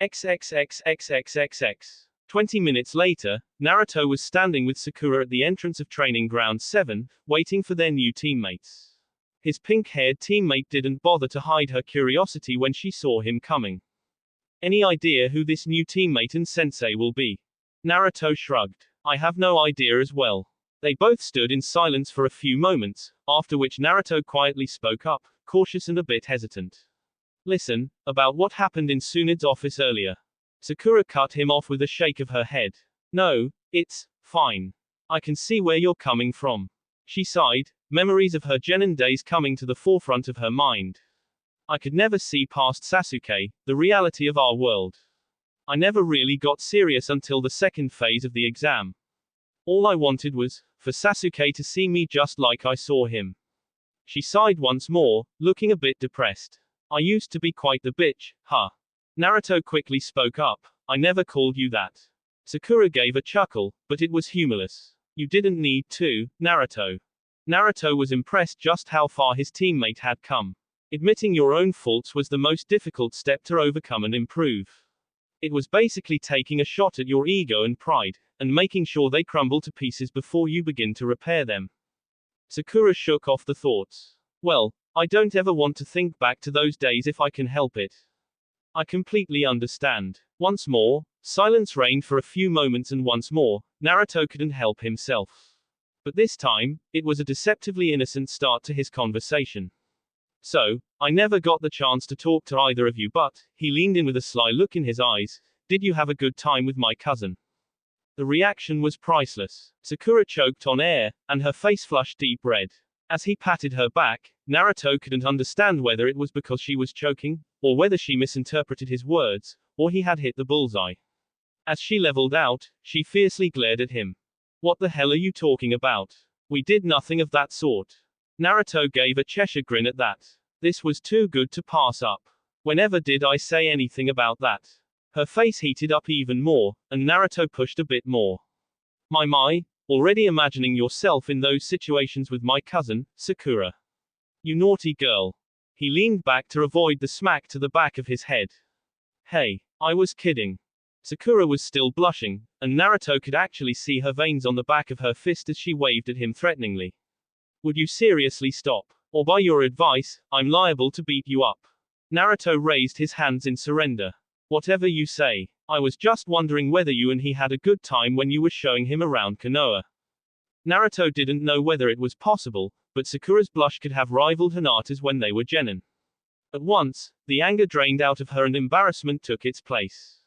XXXXXXX. 20 minutes later, Naruto was standing with Sakura at the entrance of Training Ground 7, waiting for their new teammates. His pink-haired teammate didn't bother to hide her curiosity when she saw him coming. Any idea who this new teammate and sensei will be? Naruto shrugged. I have no idea as well. They both stood in silence for a few moments, after which Naruto quietly spoke up, cautious and a bit hesitant. Listen, about what happened in Tsunade's office earlier. Sakura cut him off with a shake of her head. No, it's fine. I can see where you're coming from. She sighed, memories of her genin days coming to the forefront of her mind. I could never see past Sasuke, the reality of our world. I never really got serious until the second phase of the exam. All I wanted was, for Sasuke to see me just like I saw him. She sighed once more, looking a bit depressed. I used to be quite the bitch, huh? Naruto quickly spoke up. I never called you that. Sakura gave a chuckle, but it was humorless. You didn't need to, Naruto. Naruto was impressed just how far his teammate had come. Admitting your own faults was the most difficult step to overcome and improve. It was basically taking a shot at your ego and pride, and making sure they crumble to pieces before you begin to repair them. Sakura shook off the thoughts. Well, I don't ever want to think back to those days if I can help it. I completely understand. Once more, silence reigned for a few moments and once more, Naruto couldn't help himself. But this time, it was a deceptively innocent start to his conversation. So, I never got the chance to talk to either of you but, he leaned in with a sly look in his eyes, did you have a good time with my cousin? The reaction was priceless. Sakura choked on air, and her face flushed deep red. As he patted her back, Naruto couldn't understand whether it was because she was choking, or whether she misinterpreted his words, or he had hit the bullseye. As she leveled out, she fiercely glared at him. What the hell are you talking about? We did nothing of that sort. Naruto gave a Cheshire grin at that. This was too good to pass up. Whenever did I say anything about that? Her face heated up even more, and Naruto pushed a bit more. My, already imagining yourself in those situations with my cousin, Sakura. You naughty girl. He leaned back to avoid the smack to the back of his head. Hey, I was kidding. Sakura was still blushing, and Naruto could actually see her veins on the back of her fist as she waved at him threateningly. Would you seriously stop? Or by your advice, I'm liable to beat you up. Naruto raised his hands in surrender. Whatever you say. I was just wondering whether you and he had a good time when you were showing him around Konoha. Naruto didn't know whether it was possible, but Sakura's blush could have rivaled Hinata's when they were genin. At once, the anger drained out of her and embarrassment took its place.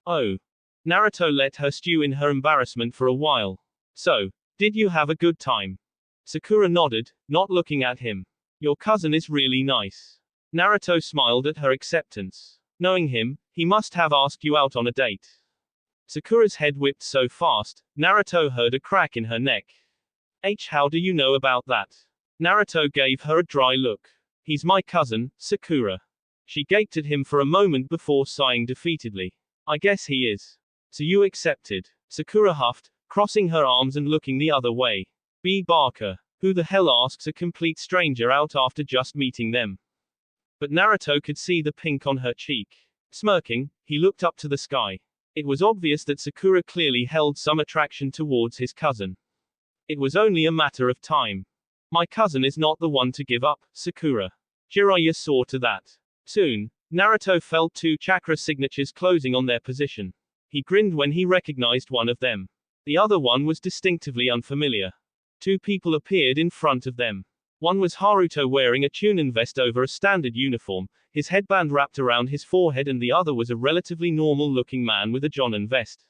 Oh. Naruto let her stew in her embarrassment for a while. So, did you have a good time? Sakura nodded, not looking at him. Your cousin is really nice. Naruto smiled at her acceptance. Knowing him, he must have asked you out on a date. Sakura's head whipped so fast, Naruto heard a crack in her neck. How do you know about that? Naruto gave her a dry look. He's my cousin, Sakura. She gaped at him for a moment before sighing defeatedly. I guess he is. So you accepted. Sakura huffed, crossing her arms and looking the other way. B. Barker. Who the hell asks a complete stranger out after just meeting them? But Naruto could see the pink on her cheek. Smirking, he looked up to the sky. It was obvious that Sakura clearly held some attraction towards his cousin. It was only a matter of time. My cousin is not the one to give up, Sakura. Jiraiya saw to that. Soon, Naruto felt two chakra signatures closing on their position. He grinned when he recognized one of them. The other one was distinctively unfamiliar. Two people appeared in front of them. One was Haruto wearing a Chunin vest over a standard uniform, his headband wrapped around his forehead, and the other was a relatively normal-looking man with a Jonin vest.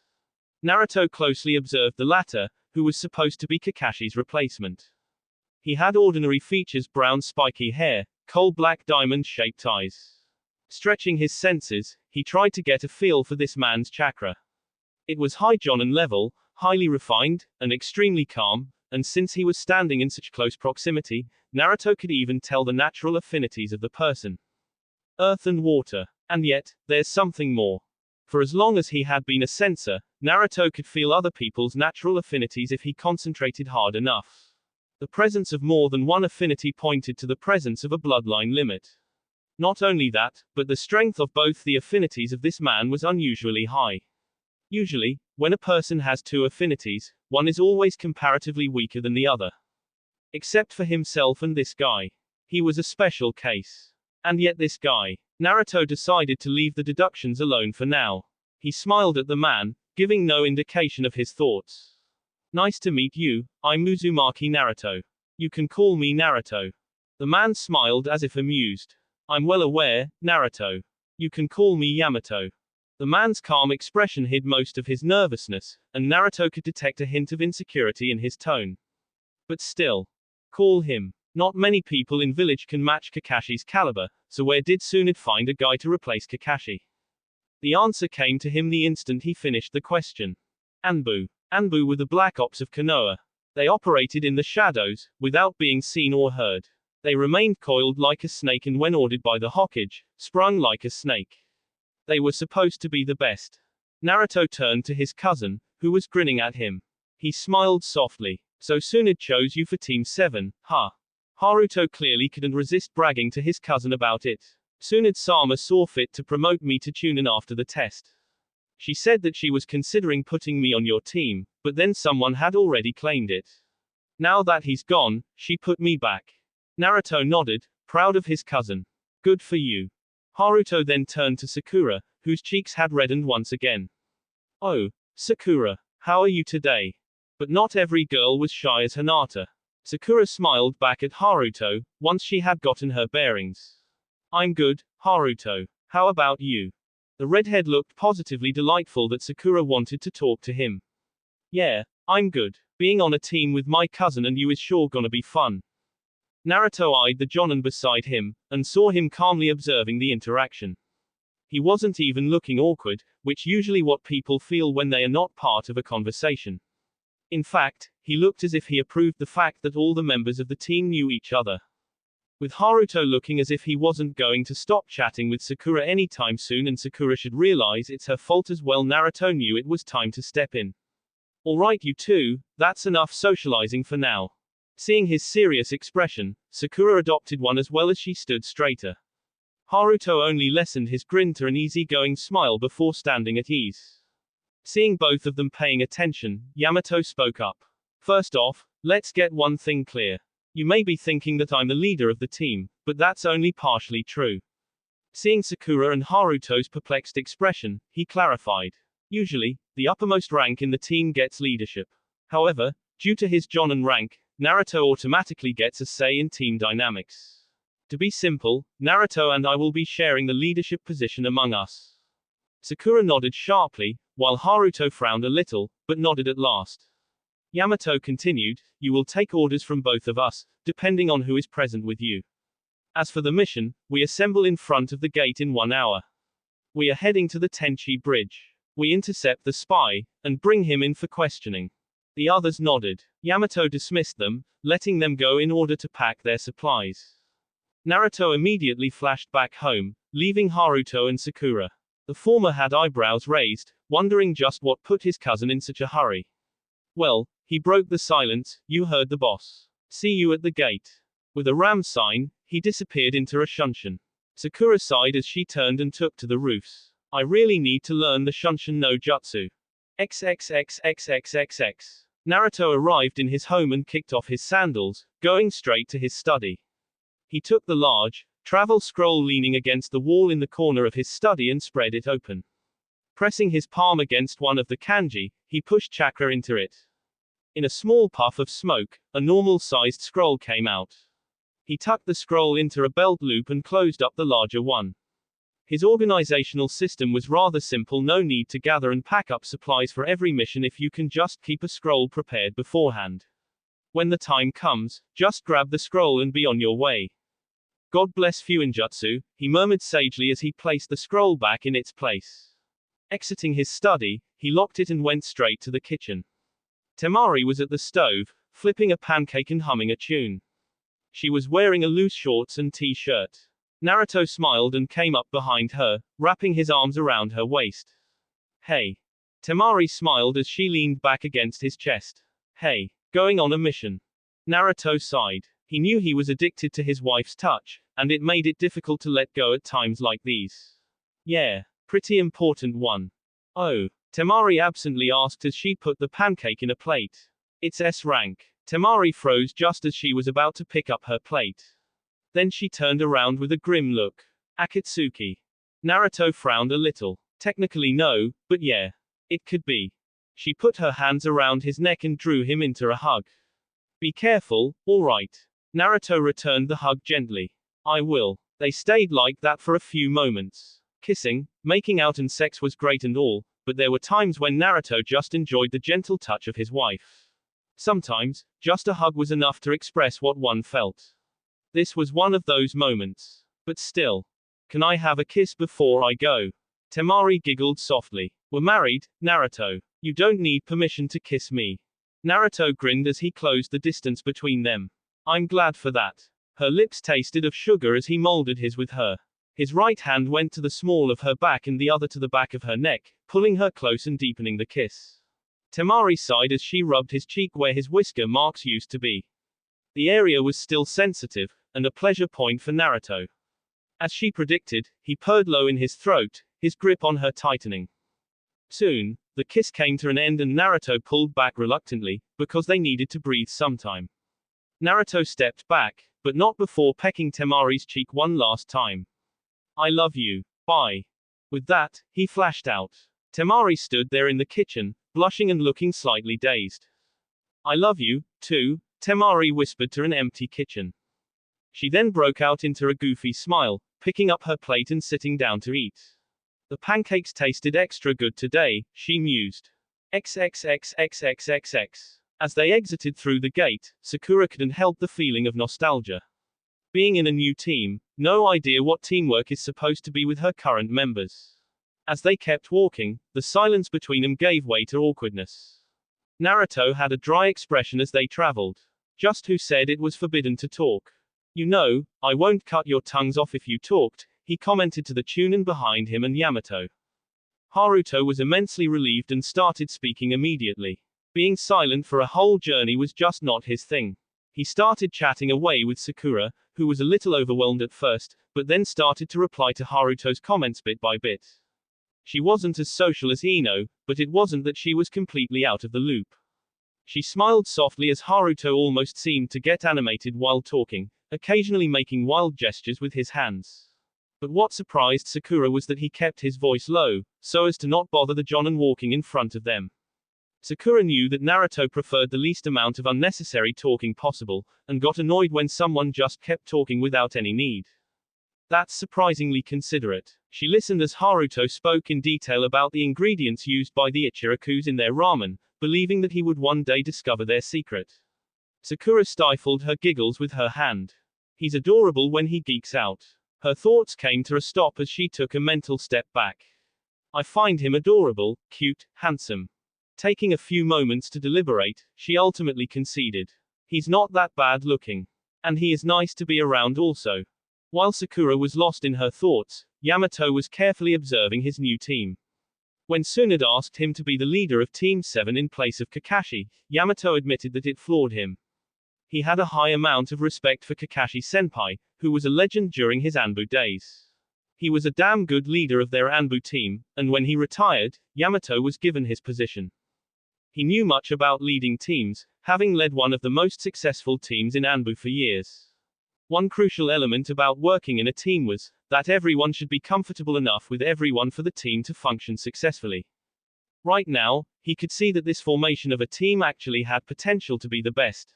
Naruto closely observed the latter, who was supposed to be Kakashi's replacement. He had ordinary features, brown spiky hair, coal-black diamond-shaped eyes. Stretching his senses, he tried to get a feel for this man's chakra. It was high Jonin level, highly refined, and extremely calm, and since he was standing in such close proximity, Naruto could even tell the natural affinities of the person. Earth and water. And yet, there's something more. For as long as he had been a sensor, Naruto could feel other people's natural affinities if he concentrated hard enough. The presence of more than one affinity pointed to the presence of a bloodline limit. Not only that, but the strength of both the affinities of this man was unusually high. Usually, when a person has two affinities, one is always comparatively weaker than the other. Except for himself and this guy. He was a special case. And yet this guy. Naruto decided to leave the deductions alone for now. He smiled at the man, giving no indication of his thoughts. Nice to meet you, I'm Uzumaki Naruto. You can call me Naruto. The man smiled as if amused. I'm well aware, Naruto. You can call me Yamato. The man's calm expression hid most of his nervousness, and Naruto could detect a hint of insecurity in his tone. But still. Call him. Not many people in village can match Kakashi's caliber, so where did Tsunade find a guy to replace Kakashi? The answer came to him the instant he finished the question. Anbu. Anbu were the Black Ops of Konoha. They operated in the shadows, without being seen or heard. They remained coiled like a snake and when ordered by the Hokage, sprung like a snake. They were supposed to be the best. Naruto turned to his cousin, who was grinning at him. He smiled softly. So Tsunade chose you for Team 7, huh? Haruto clearly couldn't resist bragging to his cousin about it. Tsunade-sama saw fit to promote me to Chunin after the test. She said that she was considering putting me on your team, but then someone had already claimed it. Now that he's gone, she put me back. Naruto nodded, proud of his cousin. Good for you. Haruto then turned to Sakura, whose cheeks had reddened once again. Oh, Sakura, how are you today? But not every girl was shy as Hinata. Sakura smiled back at Haruto, once she had gotten her bearings. I'm good, Haruto. How about you? The redhead looked positively delightful that Sakura wanted to talk to him. Yeah, I'm good. Being on a team with my cousin and you is sure gonna be fun. Naruto eyed the Jonin beside him, and saw him calmly observing the interaction. He wasn't even looking awkward, which usually what people feel when they are not part of a conversation. In fact, he looked as if he approved the fact that all the members of the team knew each other. With Haruto looking as if he wasn't going to stop chatting with Sakura anytime soon and Sakura should realize it's her fault as well, Naruto knew it was time to step in. Alright you two, that's enough socializing for now. Seeing his serious expression, Sakura adopted one as well as she stood straighter. Haruto only lessened his grin to an easygoing smile before standing at ease. Seeing both of them paying attention, Yamato spoke up. First off, let's get one thing clear. You may be thinking that I'm the leader of the team, but that's only partially true. Seeing Sakura and Haruto's perplexed expression, he clarified. Usually, the uppermost rank in the team gets leadership. However, due to his Jonin rank, Naruto automatically gets a say in team dynamics. To be simple, Naruto and I will be sharing the leadership position among us. Sakura nodded sharply, while Haruto frowned a little, but nodded at last. Yamato continued, you will take orders from both of us, depending on who is present with you. As for the mission, we assemble in front of the gate in 1 hour. We are heading to the Tenchi bridge. We intercept the spy, and bring him in for questioning. The others nodded. Yamato dismissed them, letting them go in order to pack their supplies. Naruto immediately flashed back home, leaving Haruto and Sakura. The former had eyebrows raised, wondering just what put his cousin in such a hurry. Well, he broke the silence, you heard the boss. See you at the gate. With a ram sign, he disappeared into a shunshin. Sakura sighed as she turned and took to the roofs. I really need to learn the Shunshin no Jutsu. XXXXXXX. Naruto arrived in his home and kicked off his sandals, going straight to his study. He took the large, travel scroll leaning against the wall in the corner of his study and spread it open. Pressing his palm against one of the kanji, he pushed chakra into it. In a small puff of smoke, a normal-sized scroll came out. He tucked the scroll into a belt loop and closed up the larger one. His organizational system was rather simple, no need to gather and pack up supplies for every mission if you can just keep a scroll prepared beforehand. When the time comes, just grab the scroll and be on your way. God bless Fuinjutsu, he murmured sagely as he placed the scroll back in its place. Exiting his study, he locked it and went straight to the kitchen. Temari was at the stove, flipping a pancake and humming a tune. She was wearing a loose shorts and t-shirt. Naruto smiled and came up behind her, wrapping his arms around her waist. Hey. Temari smiled as she leaned back against his chest. Hey, going on a mission. Naruto sighed. He knew he was addicted to his wife's touch, and it made it difficult to let go at times like these. Yeah, pretty important one. Oh, Temari absently asked as she put the pancake in a plate. It's S rank. Temari froze just as she was about to pick up her plate. Then she turned around with a grim look. Akatsuki. Naruto frowned a little. Technically no, but yeah. It could be. She put her hands around his neck and drew him into a hug. Be careful, alright. Naruto returned the hug gently. I will. They stayed like that for a few moments. Kissing, making out and sex was great and all, but there were times when Naruto just enjoyed the gentle touch of his wife. Sometimes, just a hug was enough to express what one felt. This was one of those moments. But still. Can I have a kiss before I go? Temari giggled softly. We're married, Naruto. You don't need permission to kiss me. Naruto grinned as he closed the distance between them. I'm glad for that. Her lips tasted of sugar as he molded his with her. His right hand went to the small of her back and the other to the back of her neck, pulling her close and deepening the kiss. Temari sighed as she rubbed his cheek where his whisker marks used to be. The area was still sensitive, and a pleasure point for Naruto. As she predicted, he purred low in his throat, his grip on her tightening. Soon, the kiss came to an end and Naruto pulled back reluctantly, because they needed to breathe sometime. Naruto stepped back, but not before pecking Temari's cheek one last time. I love you. Bye. With that, he flashed out. Temari stood there in the kitchen, blushing and looking slightly dazed. I love you, too, Temari whispered to an empty kitchen. She then broke out into a goofy smile, picking up her plate and sitting down to eat. The pancakes tasted extra good today, she mused. XXXXXXX. As they exited through the gate, Sakura couldn't help the feeling of nostalgia. Being in a new team, no idea what teamwork is supposed to be with her current members. As they kept walking, the silence between them gave way to awkwardness. Naruto had a dry expression as they traveled. Just who said it was forbidden to talk? You know, I won't cut your tongues off if you talked, he commented to the Chunin behind him and Yamato. Haruto was immensely relieved and started speaking immediately. Being silent for a whole journey was just not his thing. He started chatting away with Sakura, who was a little overwhelmed at first, but then started to reply to Haruto's comments bit by bit. She wasn't as social as Ino, but it wasn't that she was completely out of the loop. She smiled softly as Haruto almost seemed to get animated while talking, occasionally making wild gestures with his hands. But what surprised Sakura was that he kept his voice low, so as to not bother the Jonin walking in front of them. Sakura knew that Naruto preferred the least amount of unnecessary talking possible, and got annoyed when someone just kept talking without any need. That's surprisingly considerate. She listened as Haruto spoke in detail about the ingredients used by the Ichirakus in their ramen, believing that he would one day discover their secret. Sakura stifled her giggles with her hand. He's adorable when he geeks out. Her thoughts came to a stop as she took a mental step back. I find him adorable, cute, handsome. Taking a few moments to deliberate, she ultimately conceded. He's not that bad looking. And he is nice to be around also. While Sakura was lost in her thoughts, Yamato was carefully observing his new team. When Tsunade asked him to be the leader of Team 7 in place of Kakashi, Yamato admitted that it floored him. He had a high amount of respect for Kakashi-senpai, who was a legend during his Anbu days. He was a damn good leader of their Anbu team, and when he retired, Yamato was given his position. He knew much about leading teams, having led one of the most successful teams in Anbu for years. One crucial element about working in a team was that everyone should be comfortable enough with everyone for the team to function successfully. Right now, he could see that this formation of a team actually had potential to be the best.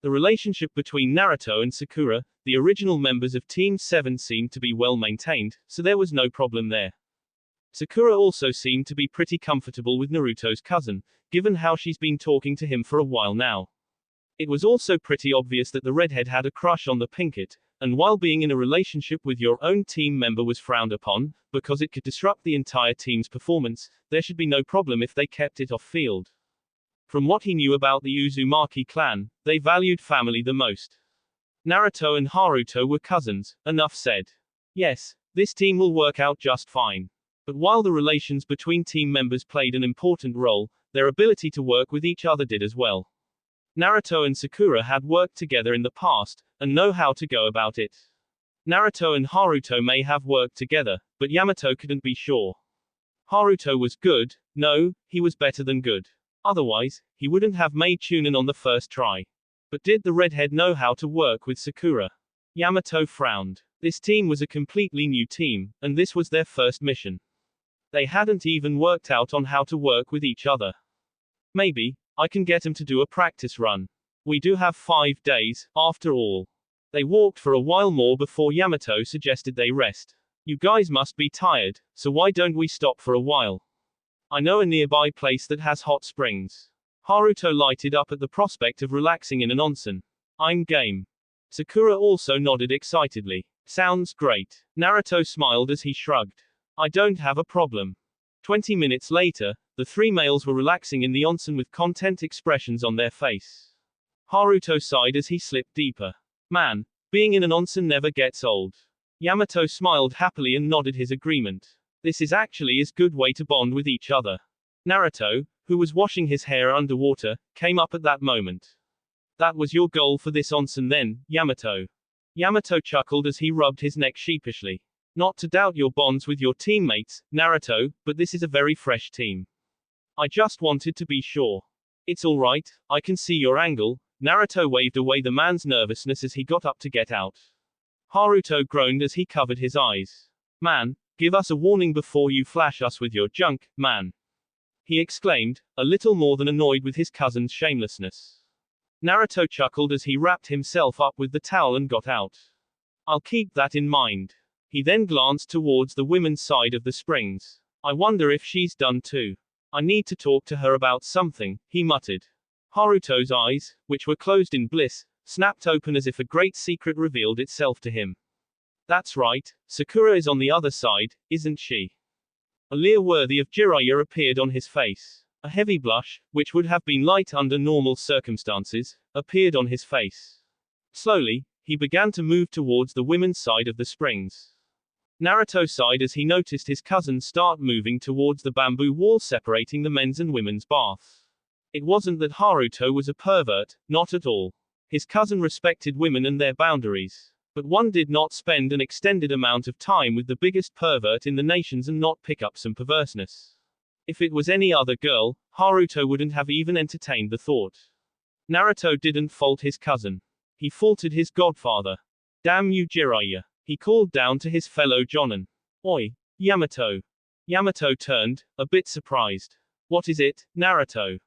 The relationship between Naruto and Sakura, the original members of Team 7, seemed to be well maintained, so there was no problem there. Sakura also seemed to be pretty comfortable with Naruto's cousin, given how she's been talking to him for a while now. It was also pretty obvious that the redhead had a crush on the pinkett, and while being in a relationship with your own team member was frowned upon, because it could disrupt the entire team's performance, there should be no problem if they kept it off-field. From what he knew about the Uzumaki clan, they valued family the most. Naruto and Haruto were cousins, enough said. Yes, this team will work out just fine. But while the relations between team members played an important role, their ability to work with each other did as well. Naruto and Sakura had worked together in the past, and know how to go about it. Naruto and Haruto may have worked together, but Yamato couldn't be sure. Haruto was good, no, he was better than good. Otherwise, he wouldn't have made Chunin on the first try. But did the redhead know how to work with Sakura? Yamato frowned. This team was a completely new team, and this was their first mission. They hadn't even worked out on how to work with each other. Maybe, I can get him to do a practice run. We do have 5 days, after all. They walked for a while more before Yamato suggested they rest. You guys must be tired, so why don't we stop for a while? I know a nearby place that has hot springs. Haruto lighted up at the prospect of relaxing in an onsen. I'm game. Sakura also nodded excitedly. Sounds great. Naruto smiled as he shrugged. I don't have a problem. 20 minutes later, the 3 males were relaxing in the onsen with content expressions on their face. Haruto sighed as he slipped deeper. Man, being in an onsen never gets old. Yamato smiled happily and nodded his agreement. This is actually a good way to bond with each other. Naruto, who was washing his hair underwater, came up at that moment. That was your goal for this onsen then, Yamato. Yamato chuckled as he rubbed his neck sheepishly. Not to doubt your bonds with your teammates, Naruto, but this is a very fresh team. I just wanted to be sure. It's alright, I can see your angle. Naruto waved away the man's nervousness as he got up to get out. Haruto groaned as he covered his eyes. Man, give us a warning before you flash us with your junk, man. He exclaimed, a little more than annoyed with his cousin's shamelessness. Naruto chuckled as he wrapped himself up with the towel and got out. I'll keep that in mind. He then glanced towards the women's side of the springs. I wonder if she's done too. I need to talk to her about something, he muttered. Haruto's eyes, which were closed in bliss, snapped open as if a great secret revealed itself to him. That's right, Sakura is on the other side, isn't she? A leer worthy of Jiraiya appeared on his face. A heavy blush, which would have been light under normal circumstances, appeared on his face. Slowly, he began to move towards the women's side of the springs. Naruto sighed as he noticed his cousin start moving towards the bamboo wall separating the men's and women's bath. It wasn't that Haruto was a pervert, not at all. His cousin respected women and their boundaries. But one did not spend an extended amount of time with the biggest pervert in the nations and not pick up some perverseness. If it was any other girl, Haruto wouldn't have even entertained the thought. Naruto didn't fault his cousin. He faulted his godfather. Damn you, Jiraiya. He called down to his fellow Jonin. Oi, Yamato. Yamato turned, a bit surprised. What is it, Naruto?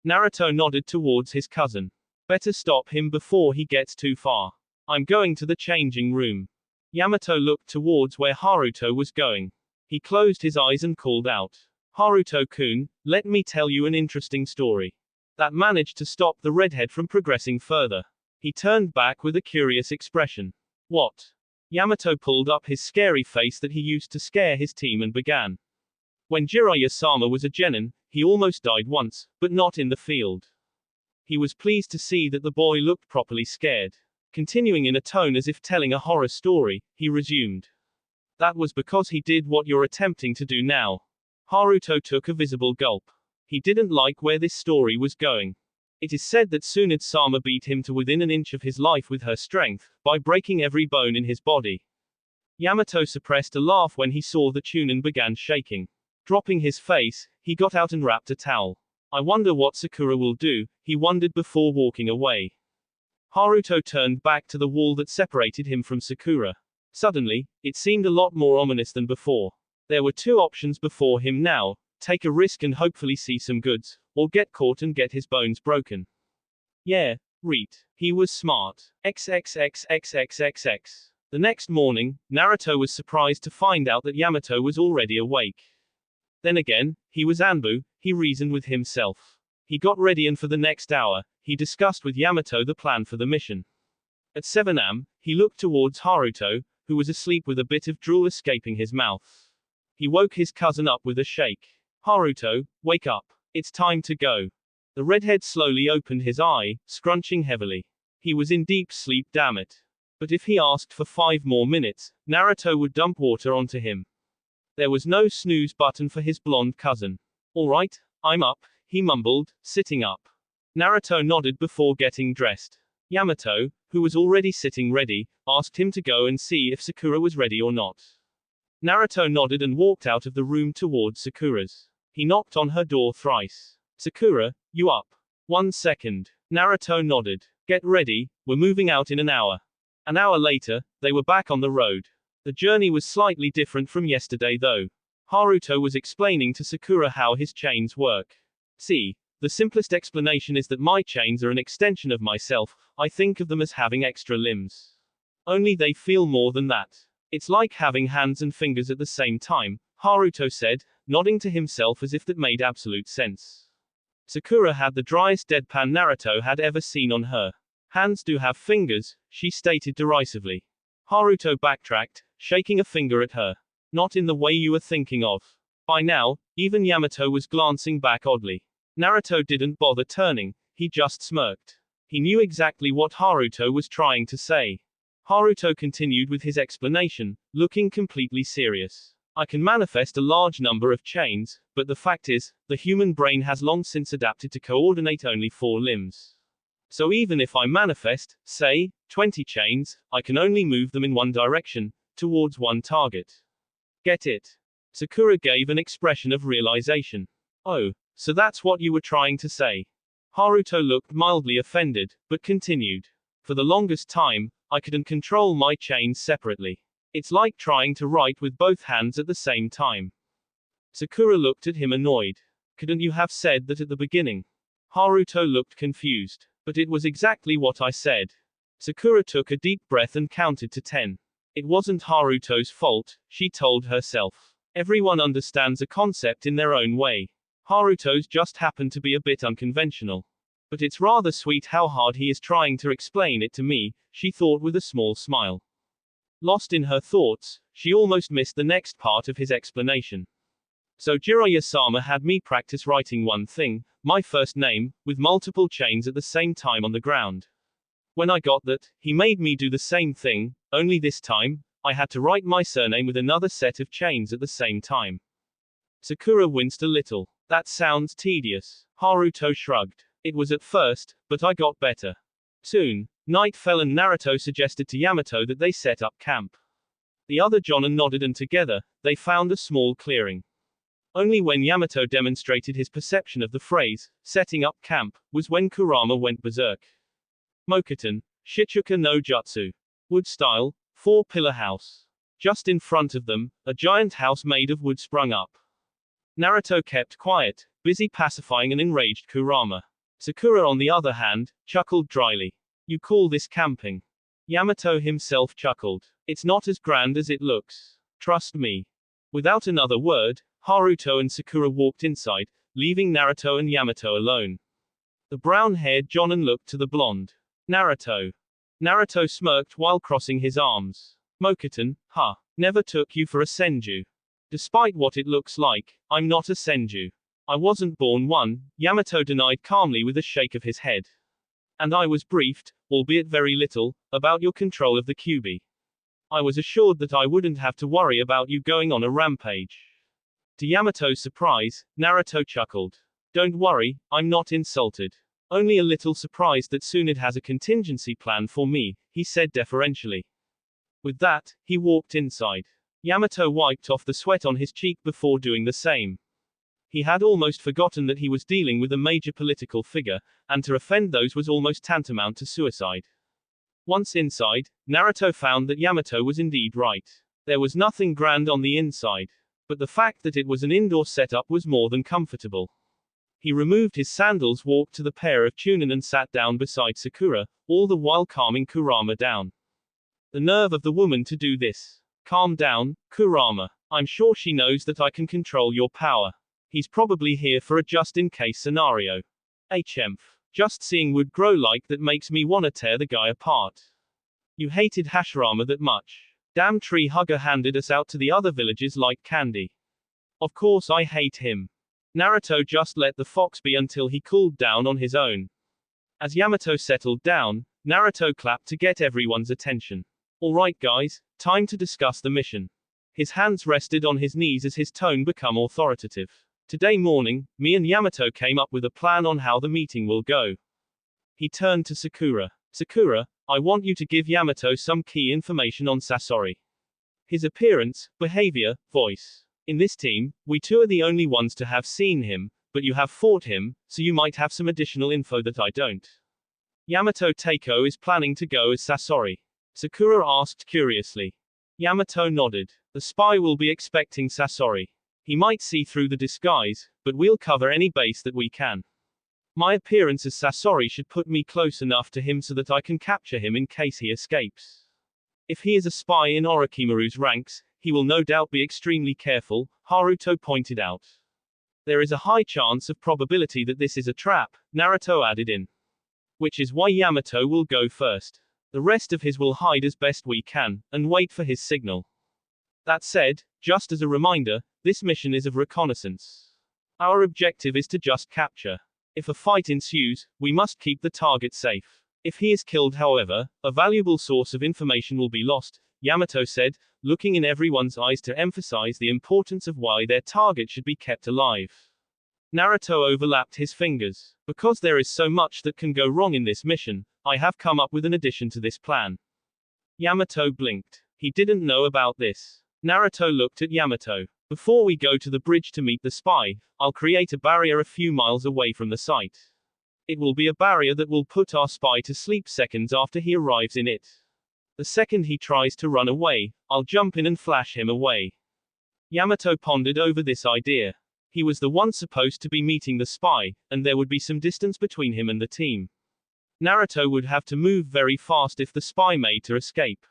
Naruto nodded towards his cousin. Better stop him before he gets too far. I'm going to the changing room. Yamato looked towards where Haruto was going. He closed his eyes and called out. Haruto-kun, let me tell you an interesting story. That managed to stop the redhead from progressing further. He turned back with a curious expression. What? Yamato pulled up his scary face that he used to scare his team and began. When Jiraiya-sama was a genin, he almost died once, but not in the field. He was pleased to see that the boy looked properly scared. Continuing in a tone as if telling a horror story, he resumed. That was because he did what you're attempting to do now. Haruto took a visible gulp. He didn't like where this story was going. It is said that Tsunade-sama beat him to within an inch of his life with her strength, by breaking every bone in his body. Yamato suppressed a laugh when he saw the Chunin began shaking. Dropping his face, he got out and wrapped a towel. I wonder what Sakura will do, he wondered before walking away. Haruto turned back to the wall that separated him from Sakura. Suddenly, it seemed a lot more ominous than before. There were two options before him now: take a risk and hopefully see some goods, or get caught and get his bones broken. Yeah, Reet. He was smart. XXXXXXX. The next morning, Naruto was surprised to find out that Yamato was already awake. Then again, he was Anbu, he reasoned with himself. He got ready and for the next hour, he discussed with Yamato the plan for the mission. At 7 am, he looked towards Haruto, who was asleep with a bit of drool escaping his mouth. He woke his cousin up with a shake. Haruto, wake up. It's time to go. The redhead slowly opened his eye, scrunching heavily. He was in deep sleep, damn it. But if he asked for 5 more minutes, Naruto would dump water onto him. There was no snooze button for his blonde cousin. All right, I'm up, he mumbled, sitting up. Naruto nodded before getting dressed. Yamato, who was already sitting ready, asked him to go and see if Sakura was ready or not. Naruto nodded and walked out of the room towards Sakura's. He knocked on her door thrice. Sakura, you up? 1 second. Naruto nodded. Get ready, we're moving out in an hour. An hour later, they were back on the road. The journey was slightly different from yesterday though. Haruto was explaining to Sakura how his chains work. See, the simplest explanation is that my chains are an extension of myself. I think of them as having extra limbs. Only they feel more than that. It's like having hands and fingers at the same time, Haruto said, nodding to himself as if that made absolute sense. Sakura had the driest deadpan Naruto had ever seen on her. Hands do have fingers, she stated derisively. Haruto backtracked, shaking a finger at her. Not in the way you are thinking of. By now, even Yamato was glancing back oddly. Naruto didn't bother turning, he just smirked. He knew exactly what Haruto was trying to say. Haruto continued with his explanation, looking completely serious. I can manifest a large number of chains, but the fact is, the human brain has long since adapted to coordinate only 4 limbs. So even if I manifest, say, 20 chains, I can only move them in one direction, towards one target. Get it? Sakura gave an expression of realization. Oh, so that's what you were trying to say. Haruto looked mildly offended, but continued. For the longest time, I couldn't control my chains separately. It's like trying to write with both hands at the same time. Sakura looked at him annoyed. Couldn't you have said that at the beginning? Haruto looked confused. But it was exactly what I said. Sakura took a deep breath and counted to 10. It wasn't Haruto's fault, she told herself. Everyone understands a concept in their own way. Haruto's just happened to be a bit unconventional. But it's rather sweet how hard he is trying to explain it to me, she thought with a small smile. Lost in her thoughts, she almost missed the next part of his explanation. So Jiraiya-sama had me practice writing one thing, my first name, with multiple chains at the same time on the ground. When I got that, he made me do the same thing, only this time, I had to write my surname with another set of chains at the same time. Sakura winced a little. That sounds tedious. Haruto shrugged. It was at first, but I got better. Soon, night fell and Naruto suggested to Yamato that they set up camp. The other Jonin nodded and together, they found a small clearing. Only when Yamato demonstrated his perception of the phrase, setting up camp, was when Kurama went berserk. Mokuton, Shichuka no Jutsu. Wood style, 4-pillar house. Just in front of them, a giant house made of wood sprung up. Naruto kept quiet, busy pacifying an enraged Kurama. Sakura on the other hand, chuckled dryly. You call this camping? Yamato himself chuckled. It's not as grand as it looks. Trust me. Without another word, Haruto and Sakura walked inside, leaving Naruto and Yamato alone. The brown-haired Jonin looked to the blonde. Naruto. Naruto smirked while crossing his arms. Mokuton, huh? Never took you for a senju. Despite what it looks like, I'm not a senju. I wasn't born one, Yamato denied calmly with a shake of his head. And I was briefed, albeit very little, about your control of the Kyuubi. I was assured that I wouldn't have to worry about you going on a rampage. To Yamato's surprise, Naruto chuckled. Don't worry, I'm not insulted. Only a little surprised that Tsunade has a contingency plan for me, he said deferentially. With that, he walked inside. Yamato wiped off the sweat on his cheek before doing the same. He had almost forgotten that he was dealing with a major political figure, and to offend those was almost tantamount to suicide. Once inside, Naruto found that Yamato was indeed right. There was nothing grand on the inside. But the fact that it was an indoor setup was more than comfortable. He removed his sandals, walked to the pair of Chunin and sat down beside Sakura, all the while calming Kurama down. The nerve of the woman to do this. Calm down, Kurama. I'm sure she knows that I can control your power. He's probably here for a just-in-case scenario. HMF. Just seeing wood grow like that makes me wanna tear the guy apart. You hated Hashirama that much. Damn tree hugger handed us out to the other villages like candy. Of course I hate him. Naruto just let the fox be until he cooled down on his own. As Yamato settled down, Naruto clapped to get everyone's attention. Alright guys, time to discuss the mission. His hands rested on his knees as his tone became authoritative. Today morning, me and Yamato came up with a plan on how the meeting will go. He turned to Sakura. Sakura, I want you to give Yamato some key information on Sasori. His appearance, behavior, voice. In this team, we two are the only ones to have seen him, but you have fought him, so you might have some additional info that I don't. Yamato Teiko is planning to go as Sasori. Sakura asked curiously. Yamato nodded. The spy will be expecting Sasori. He might see through the disguise, but we'll cover any base that we can. My appearance as Sasori should put me close enough to him so that I can capture him in case he escapes. If he is a spy in Orochimaru's ranks, he will no doubt be extremely careful, Haruto pointed out. There is a high chance of probability that this is a trap, Naruto added in. Which is why Yamato will go first. The rest of his will hide as best we can, and wait for his signal. That said, just as a reminder, this mission is of reconnaissance. Our objective is to just capture. If a fight ensues, we must keep the target safe. If he is killed, however, a valuable source of information will be lost, Yamato said, looking in everyone's eyes to emphasize the importance of why their target should be kept alive. Naruto overlapped his fingers. Because there is so much that can go wrong in this mission, I have come up with an addition to this plan. Yamato blinked. He didn't know about this. Naruto looked at Yamato. Before we go to the bridge to meet the spy, I'll create a barrier a few miles away from the site. It will be a barrier that will put our spy to sleep seconds after he arrives in it. The second he tries to run away, I'll jump in and flash him away. Yamato pondered over this idea. He was the one supposed to be meeting the spy, and there would be some distance between him and the team. Naruto would have to move very fast if the spy made to escape.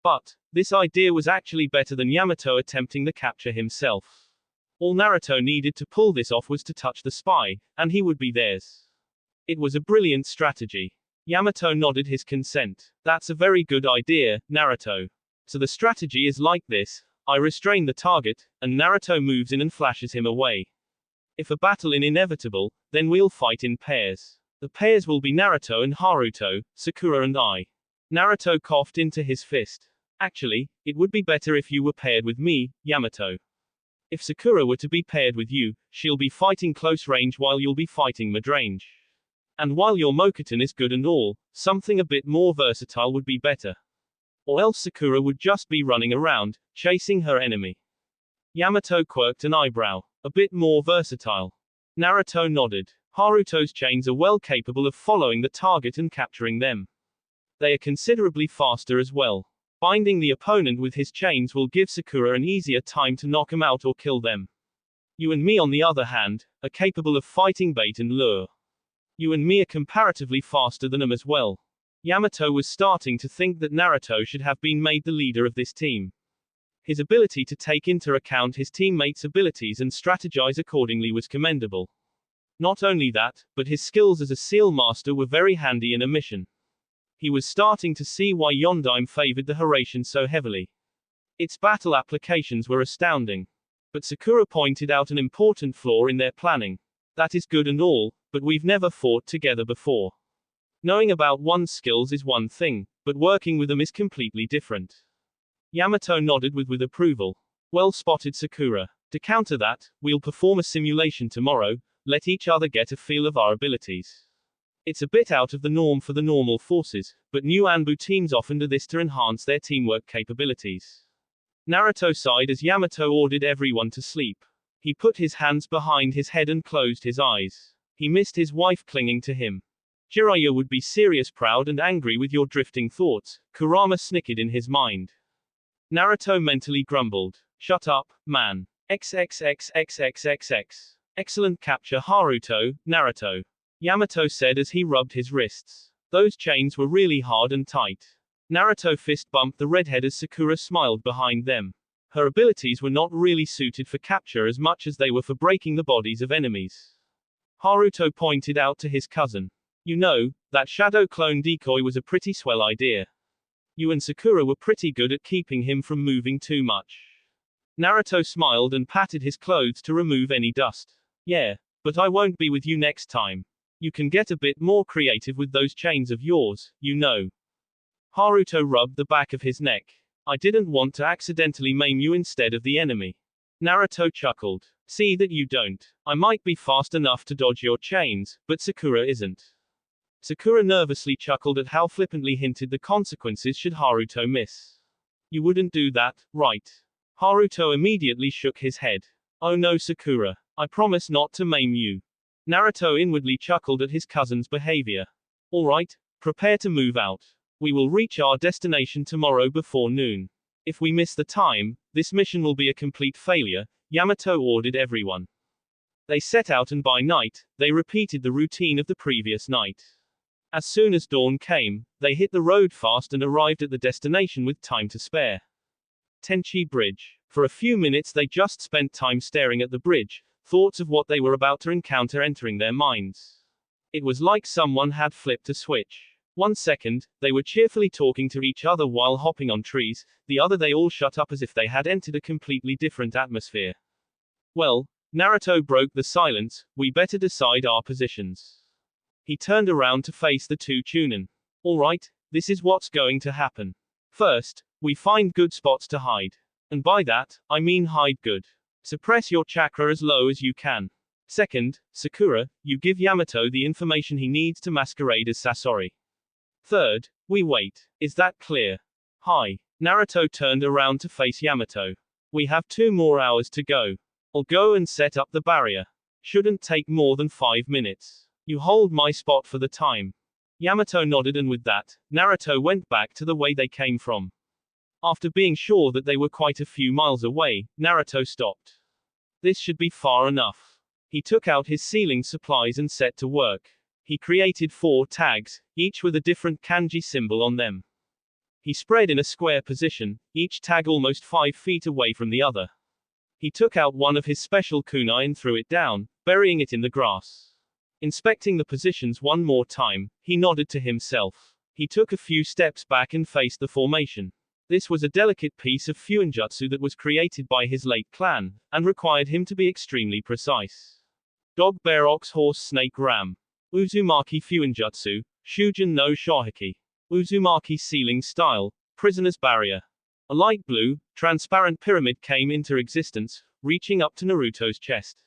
But this idea was actually better than Yamato attempting the capture himself. All Naruto needed to pull this off was to touch the spy, and he would be theirs. It was a brilliant strategy. Yamato nodded his consent. That's a very good idea, Naruto. So the strategy is like this. I restrain the target, and Naruto moves in and flashes him away. If a battle is inevitable, then we'll fight in pairs. The pairs will be Naruto and Haruto, Sakura and I. Naruto coughed into his fist. Actually, it would be better if you were paired with me, Yamato. If Sakura were to be paired with you, she'll be fighting close range while you'll be fighting mid-range. And while your Mokuton is good and all, something a bit more versatile would be better. Or else Sakura would just be running around, chasing her enemy. Yamato quirked an eyebrow. A bit more versatile. Naruto nodded. Haruto's chains are well capable of following the target and capturing them. They are considerably faster as well. Binding the opponent with his chains will give Sakura an easier time to knock him out or kill them. You and me on the other hand, are capable of fighting bait and lure. You and me are comparatively faster than him as well. Yamato was starting to think that Naruto should have been made the leader of this team. His ability to take into account his teammates' abilities and strategize accordingly was commendable. Not only that, but his skills as a seal master were very handy in a mission. He was starting to see why Yondaime favored the Hiraishin so heavily. Its battle applications were astounding. But Sakura pointed out an important flaw in their planning. That is good and all, but we've never fought together before. Knowing about one's skills is one thing, but working with them is completely different. Yamato nodded with approval. Well spotted, Sakura. To counter that, we'll perform a simulation tomorrow, let each other get a feel of our abilities. It's a bit out of the norm for the normal forces, but new Anbu teams often do this to enhance their teamwork capabilities. Naruto sighed as Yamato ordered everyone to sleep. He put his hands behind his head and closed his eyes. He missed his wife clinging to him. Jiraiya would be serious, proud and angry with your drifting thoughts, Kurama snickered in his mind. Naruto mentally grumbled. Shut up, man. XXXXXXX. Excellent capture, Haruto, Naruto. Yamato said as he rubbed his wrists. Those chains were really hard and tight. Naruto fist bumped the redhead as Sakura smiled behind them. Her abilities were not really suited for capture as much as they were for breaking the bodies of enemies. Haruto pointed out to his cousin. You know, that shadow clone decoy was a pretty swell idea. You and Sakura were pretty good at keeping him from moving too much. Naruto smiled and patted his clothes to remove any dust. Yeah, but I won't be with you next time. You can get a bit more creative with those chains of yours, you know. Haruto rubbed the back of his neck. I didn't want to accidentally maim you instead of the enemy. Naruto chuckled. See that you don't. I might be fast enough to dodge your chains, but Sakura isn't. Sakura nervously chuckled at how flippantly hinted the consequences should Haruto miss. You wouldn't do that, right? Haruto immediately shook his head. Oh no, Sakura. I promise not to maim you. Naruto inwardly chuckled at his cousin's behavior. Alright, prepare to move out. We will reach our destination tomorrow before noon. If we miss the time, this mission will be a complete failure, Yamato ordered everyone. They set out and by night, they repeated the routine of the previous night. As soon as dawn came, they hit the road fast and arrived at the destination with time to spare. Tenchi Bridge. For a few minutes they just spent time staring at the bridge, thoughts of what they were about to encounter entering their minds. It was like someone had flipped a switch. 1 second, they were cheerfully talking to each other while hopping on trees, the other they all shut up as if they had entered a completely different atmosphere. Well, Naruto broke the silence, we better decide our positions. He turned around to face the two Chunin. Alright, this is what's going to happen. First, we find good spots to hide. And by that, I mean hide good. Suppress your chakra as low as you can. Second, Sakura, you give Yamato the information he needs to masquerade as Sasori. Third, we wait. Is that clear? Hi. Naruto turned around to face Yamato. We have 2 more hours to go. I'll go and set up the barrier. Shouldn't take more than 5 minutes. You hold my spot for the time. Yamato nodded and with that, Naruto went back to the way they came from. After being sure that they were quite a few miles away, Naruto stopped. This should be far enough. He took out his sealing supplies and set to work. He created 4 tags, each with a different kanji symbol on them. He spread in a square position, each tag almost 5 feet away from the other. He took out one of his special kunai and threw it down, burying it in the grass. Inspecting the positions one more time, he nodded to himself. He took a few steps back and faced the formation. This was a delicate piece of fuinjutsu that was created by his late clan, and required him to be extremely precise. Dog, bear, ox, horse, snake, ram. Uzumaki fuinjutsu, Shujin no Shohiki. Uzumaki sealing style, prisoner's barrier. A light blue, transparent pyramid came into existence, reaching up to Naruto's chest.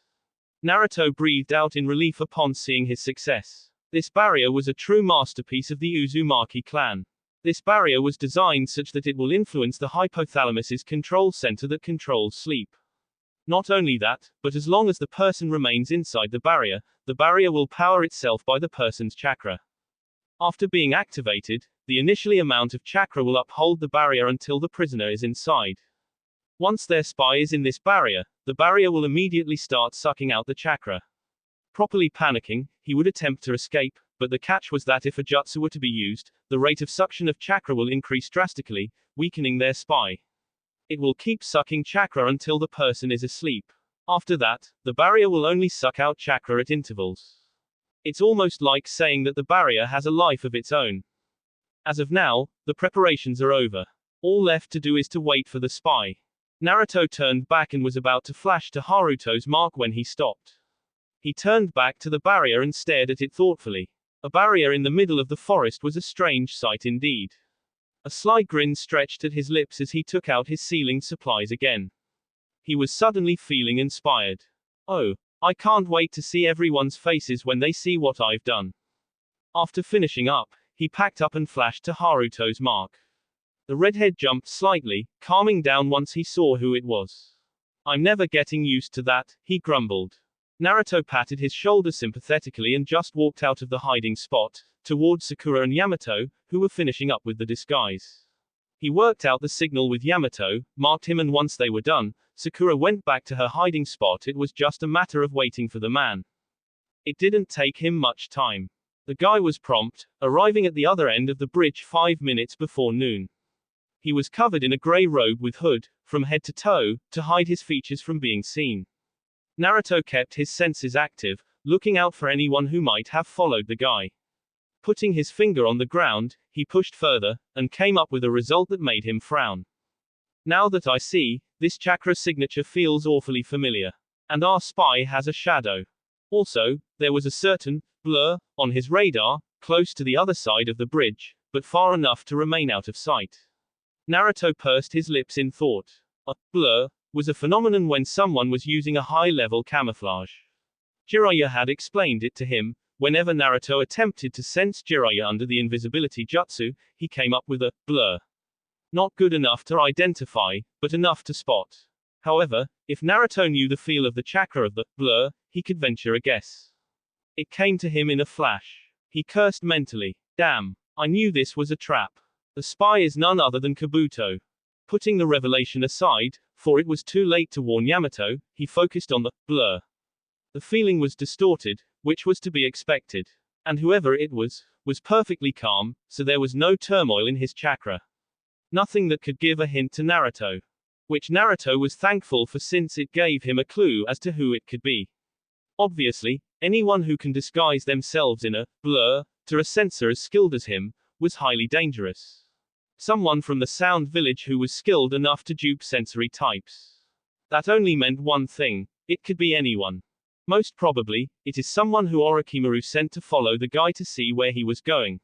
Naruto breathed out in relief upon seeing his success. This barrier was a true masterpiece of the Uzumaki clan. This barrier was designed such that it will influence the hypothalamus's control center that controls sleep. Not only that, but as long as the person remains inside the barrier will power itself by the person's chakra. After being activated, the initially amount of chakra will uphold the barrier until the prisoner is inside. Once their spy is in this barrier, the barrier will immediately start sucking out the chakra. Properly panicking, he would attempt to escape, but the catch was that if a jutsu were to be used, the rate of suction of chakra will increase drastically, weakening their spy. It will keep sucking chakra until the person is asleep. After that, the barrier will only suck out chakra at intervals. It's almost like saying that the barrier has a life of its own. As of now, the preparations are over. All left to do is to wait for the spy. Naruto turned back and was about to flash to Haruto's mark when he stopped. He turned back to the barrier and stared at it thoughtfully. A barrier in the middle of the forest was a strange sight indeed. A sly grin stretched at his lips as he took out his sealing supplies again. He was suddenly feeling inspired. Oh, I can't wait to see everyone's faces when they see what I've done. After finishing up, he packed up and flashed to Haruto's mark. The redhead jumped slightly, calming down once he saw who it was. I'm never getting used to that, he grumbled. Naruto patted his shoulder sympathetically and just walked out of the hiding spot, towards Sakura and Yamato, who were finishing up with the disguise. He worked out the signal with Yamato, marked him, and once they were done, Sakura went back to her hiding spot. It was just a matter of waiting for the man. It didn't take him much time. The guy was prompt, arriving at the other end of the bridge 5 minutes before noon. He was covered in a gray robe with hood, from head to toe, to hide his features from being seen. Naruto kept his senses active, looking out for anyone who might have followed the guy. Putting his finger on the ground, he pushed further, and came up with a result that made him frown. Now that I see, this chakra signature feels awfully familiar. And our spy has a shadow. Also, there was a certain blur on his radar, close to the other side of the bridge, but far enough to remain out of sight. Naruto pursed his lips in thought. A blur was a phenomenon when someone was using a high-level camouflage. Jiraiya had explained it to him. Whenever Naruto attempted to sense Jiraiya under the invisibility jutsu, he came up with a blur. Not good enough to identify, but enough to spot. However, if Naruto knew the feel of the chakra of the blur, he could venture a guess. It came to him in a flash. He cursed mentally. Damn, I knew this was a trap. The spy is none other than Kabuto. Putting the revelation aside, for it was too late to warn Yamato, he focused on the blur. The feeling was distorted, which was to be expected. And whoever it was perfectly calm, so there was no turmoil in his chakra. Nothing that could give a hint to Naruto. Which Naruto was thankful for, since it gave him a clue as to who it could be. Obviously, anyone who can disguise themselves in a blur, to a sensor as skilled as him, was highly dangerous. Someone from the Sound Village who was skilled enough to dupe sensory types. That only meant one thing: it could be anyone. Most probably, it is someone who Orochimaru sent to follow the guy to see where he was going.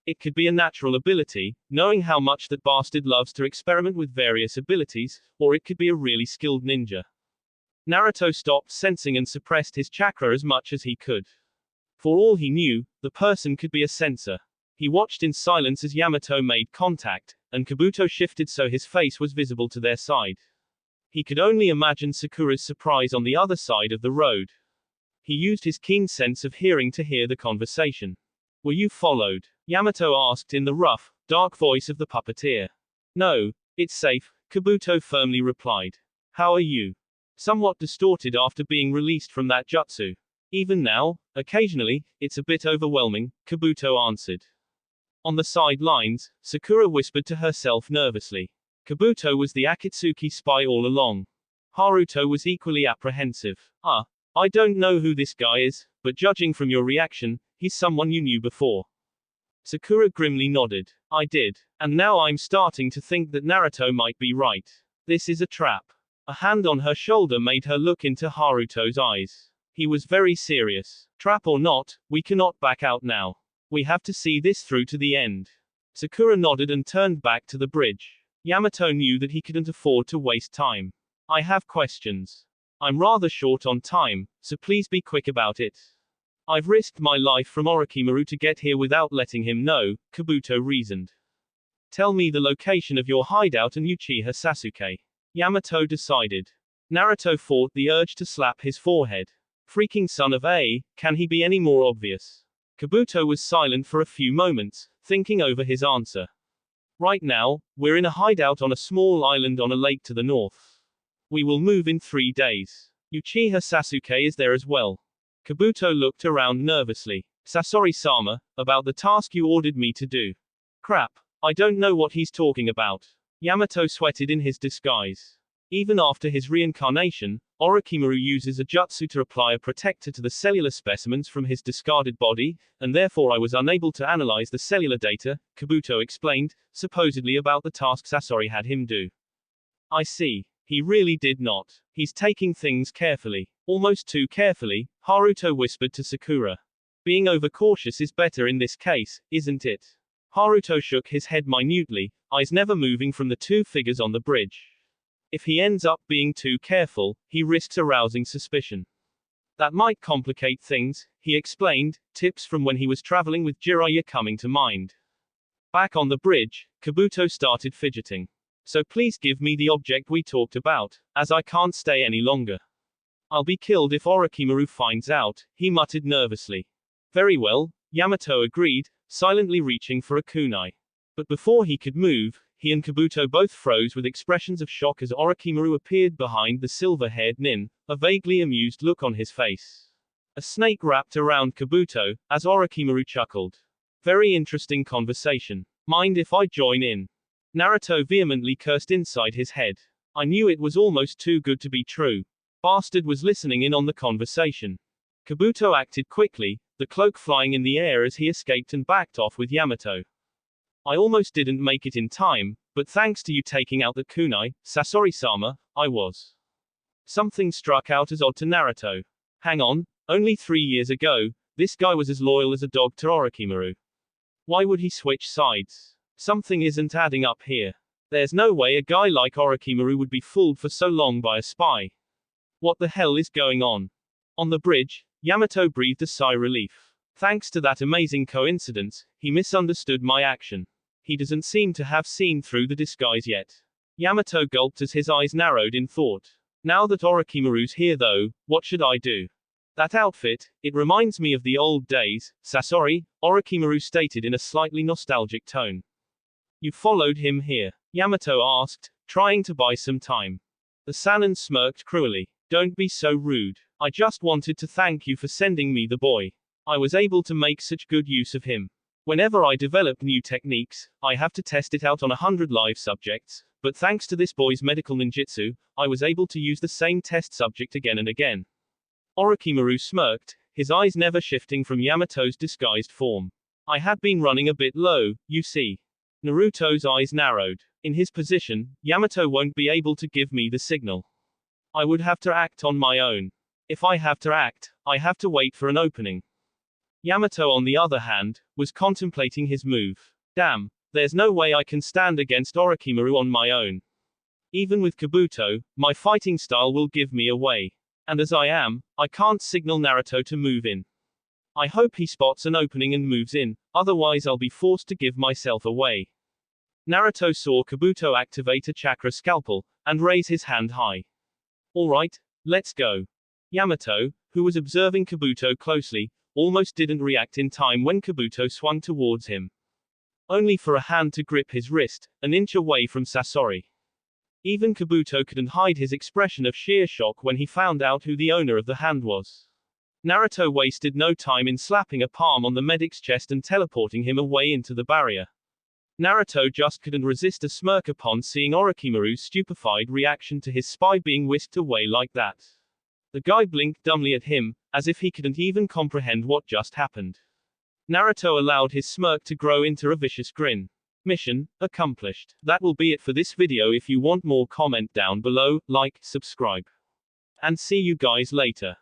It could be a natural ability, knowing how much that bastard loves to experiment with various abilities, or it could be a really skilled ninja. Naruto stopped sensing and suppressed his chakra as much as he could. For all he knew, the person could be a sensor. He watched in silence as Yamato made contact, and Kabuto shifted so his face was visible to their side. He could only imagine Sakura's surprise on the other side of the road. He used his keen sense of hearing to hear the conversation. "Were you followed?" Yamato asked in the rough, dark voice of the puppeteer. "No, it's safe," Kabuto firmly replied. "How are you?" "Somewhat distorted after being released from that jutsu. Even now, occasionally, it's a bit overwhelming," Kabuto answered. On the sidelines, Sakura whispered to herself nervously. Kabuto was the Akatsuki spy all along. Haruto was equally apprehensive. I don't know who this guy is, but judging from your reaction, he's someone you knew before. Sakura grimly nodded. I did. And now I'm starting to think that Naruto might be right. This is a trap. A hand on her shoulder made her look into Haruto's eyes. He was very serious. Trap or not, we cannot back out now. We have to see this through to the end. Sakura nodded and turned back to the bridge. Yamato knew that he couldn't afford to waste time. I have questions. I'm rather short on time, so please be quick about it. I've risked my life from Orochimaru to get here without letting him know, Kabuto reasoned. Tell me the location of your hideout and Uchiha Sasuke. Yamato decided. Naruto fought the urge to slap his forehead. Freaking son of a, can he be any more obvious? Kabuto was silent for a few moments, thinking over his answer. Right now, we're in a hideout on a small island on a lake to the north. We will move in 3 days. Uchiha Sasuke is there as well. Kabuto looked around nervously. Sasori-sama, about the task you ordered me to do. Crap, I don't know what he's talking about. Yamato sweated in his disguise. Even after his reincarnation, Orochimaru uses a jutsu to apply a protector to the cellular specimens from his discarded body, and therefore I was unable to analyze the cellular data, Kabuto explained, supposedly about the task Sasori had him do. I see. He really did not. He's taking things carefully. Almost too carefully, Haruto whispered to Sakura. Being overcautious is better in this case, isn't it? Haruto shook his head minutely, eyes never moving from the two figures on the bridge. If he ends up being too careful, he risks arousing suspicion. That might complicate things, he explained, tips from when he was traveling with Jiraiya coming to mind. Back on the bridge, Kabuto started fidgeting. So please give me the object we talked about, as I can't stay any longer. I'll be killed if Orochimaru finds out, he muttered nervously. Very well, Yamato agreed, silently reaching for a kunai. But before he could move, he and Kabuto both froze with expressions of shock as Orochimaru appeared behind the silver-haired nin, a vaguely amused look on his face. A snake wrapped around Kabuto, as Orochimaru chuckled. Very interesting conversation. Mind if I join in? Naruto vehemently cursed inside his head. I knew it was almost too good to be true. Bastard was listening in on the conversation. Kabuto acted quickly, the cloak flying in the air as he escaped and backed off with Yamato. I almost didn't make it in time, but thanks to you taking out the kunai, Sasori-sama, I was. Something struck out as odd to Naruto. Hang on, only 3 years ago, this guy was as loyal as a dog to Orochimaru. Why would he switch sides? Something isn't adding up here. There's no way a guy like Orochimaru would be fooled for so long by a spy. What the hell is going on? On the bridge, Yamato breathed a sigh of relief. Thanks to that amazing coincidence, he misunderstood my action. He doesn't seem to have seen through the disguise yet. Yamato gulped as his eyes narrowed in thought. Now that Orochimaru's here though, what should I do? That outfit, it reminds me of the old days, Sasori, Orochimaru stated in a slightly nostalgic tone. You followed him here? Yamato asked, trying to buy some time. The Sannin smirked cruelly. Don't be so rude. I just wanted to thank you for sending me the boy. I was able to make such good use of him. Whenever I develop new techniques, I have to test it out on 100 live subjects, but thanks to this boy's medical ninjutsu, I was able to use the same test subject again and again. Orochimaru smirked, his eyes never shifting from Yamato's disguised form. I had been running a bit low, you see. Naruto's eyes narrowed. In his position, Yamato won't be able to give me the signal. I would have to act on my own. If I have to act, I have to wait for an opening. Yamato, on the other hand, was contemplating his move. Damn, there's no way I can stand against Orochimaru on my own. Even with Kabuto, my fighting style will give me away. And as I am, I can't signal Naruto to move in. I hope he spots an opening and moves in, otherwise I'll be forced to give myself away. Naruto saw Kabuto activate a chakra scalpel, and raise his hand high. Alright, let's go. Yamato, who was observing Kabuto closely, almost didn't react in time when Kabuto swung towards him. Only for a hand to grip his wrist, an inch away from Sasori. Even Kabuto couldn't hide his expression of sheer shock when he found out who the owner of the hand was. Naruto wasted no time in slapping a palm on the medic's chest and teleporting him away into the barrier. Naruto just couldn't resist a smirk upon seeing Orochimaru's stupefied reaction to his spy being whisked away like that. The guy blinked dumbly at him, as if he couldn't even comprehend what just happened. Naruto allowed his smirk to grow into a vicious grin. Mission accomplished. That will be it for this video. If you want more, comment down below, like, subscribe. And see you guys later.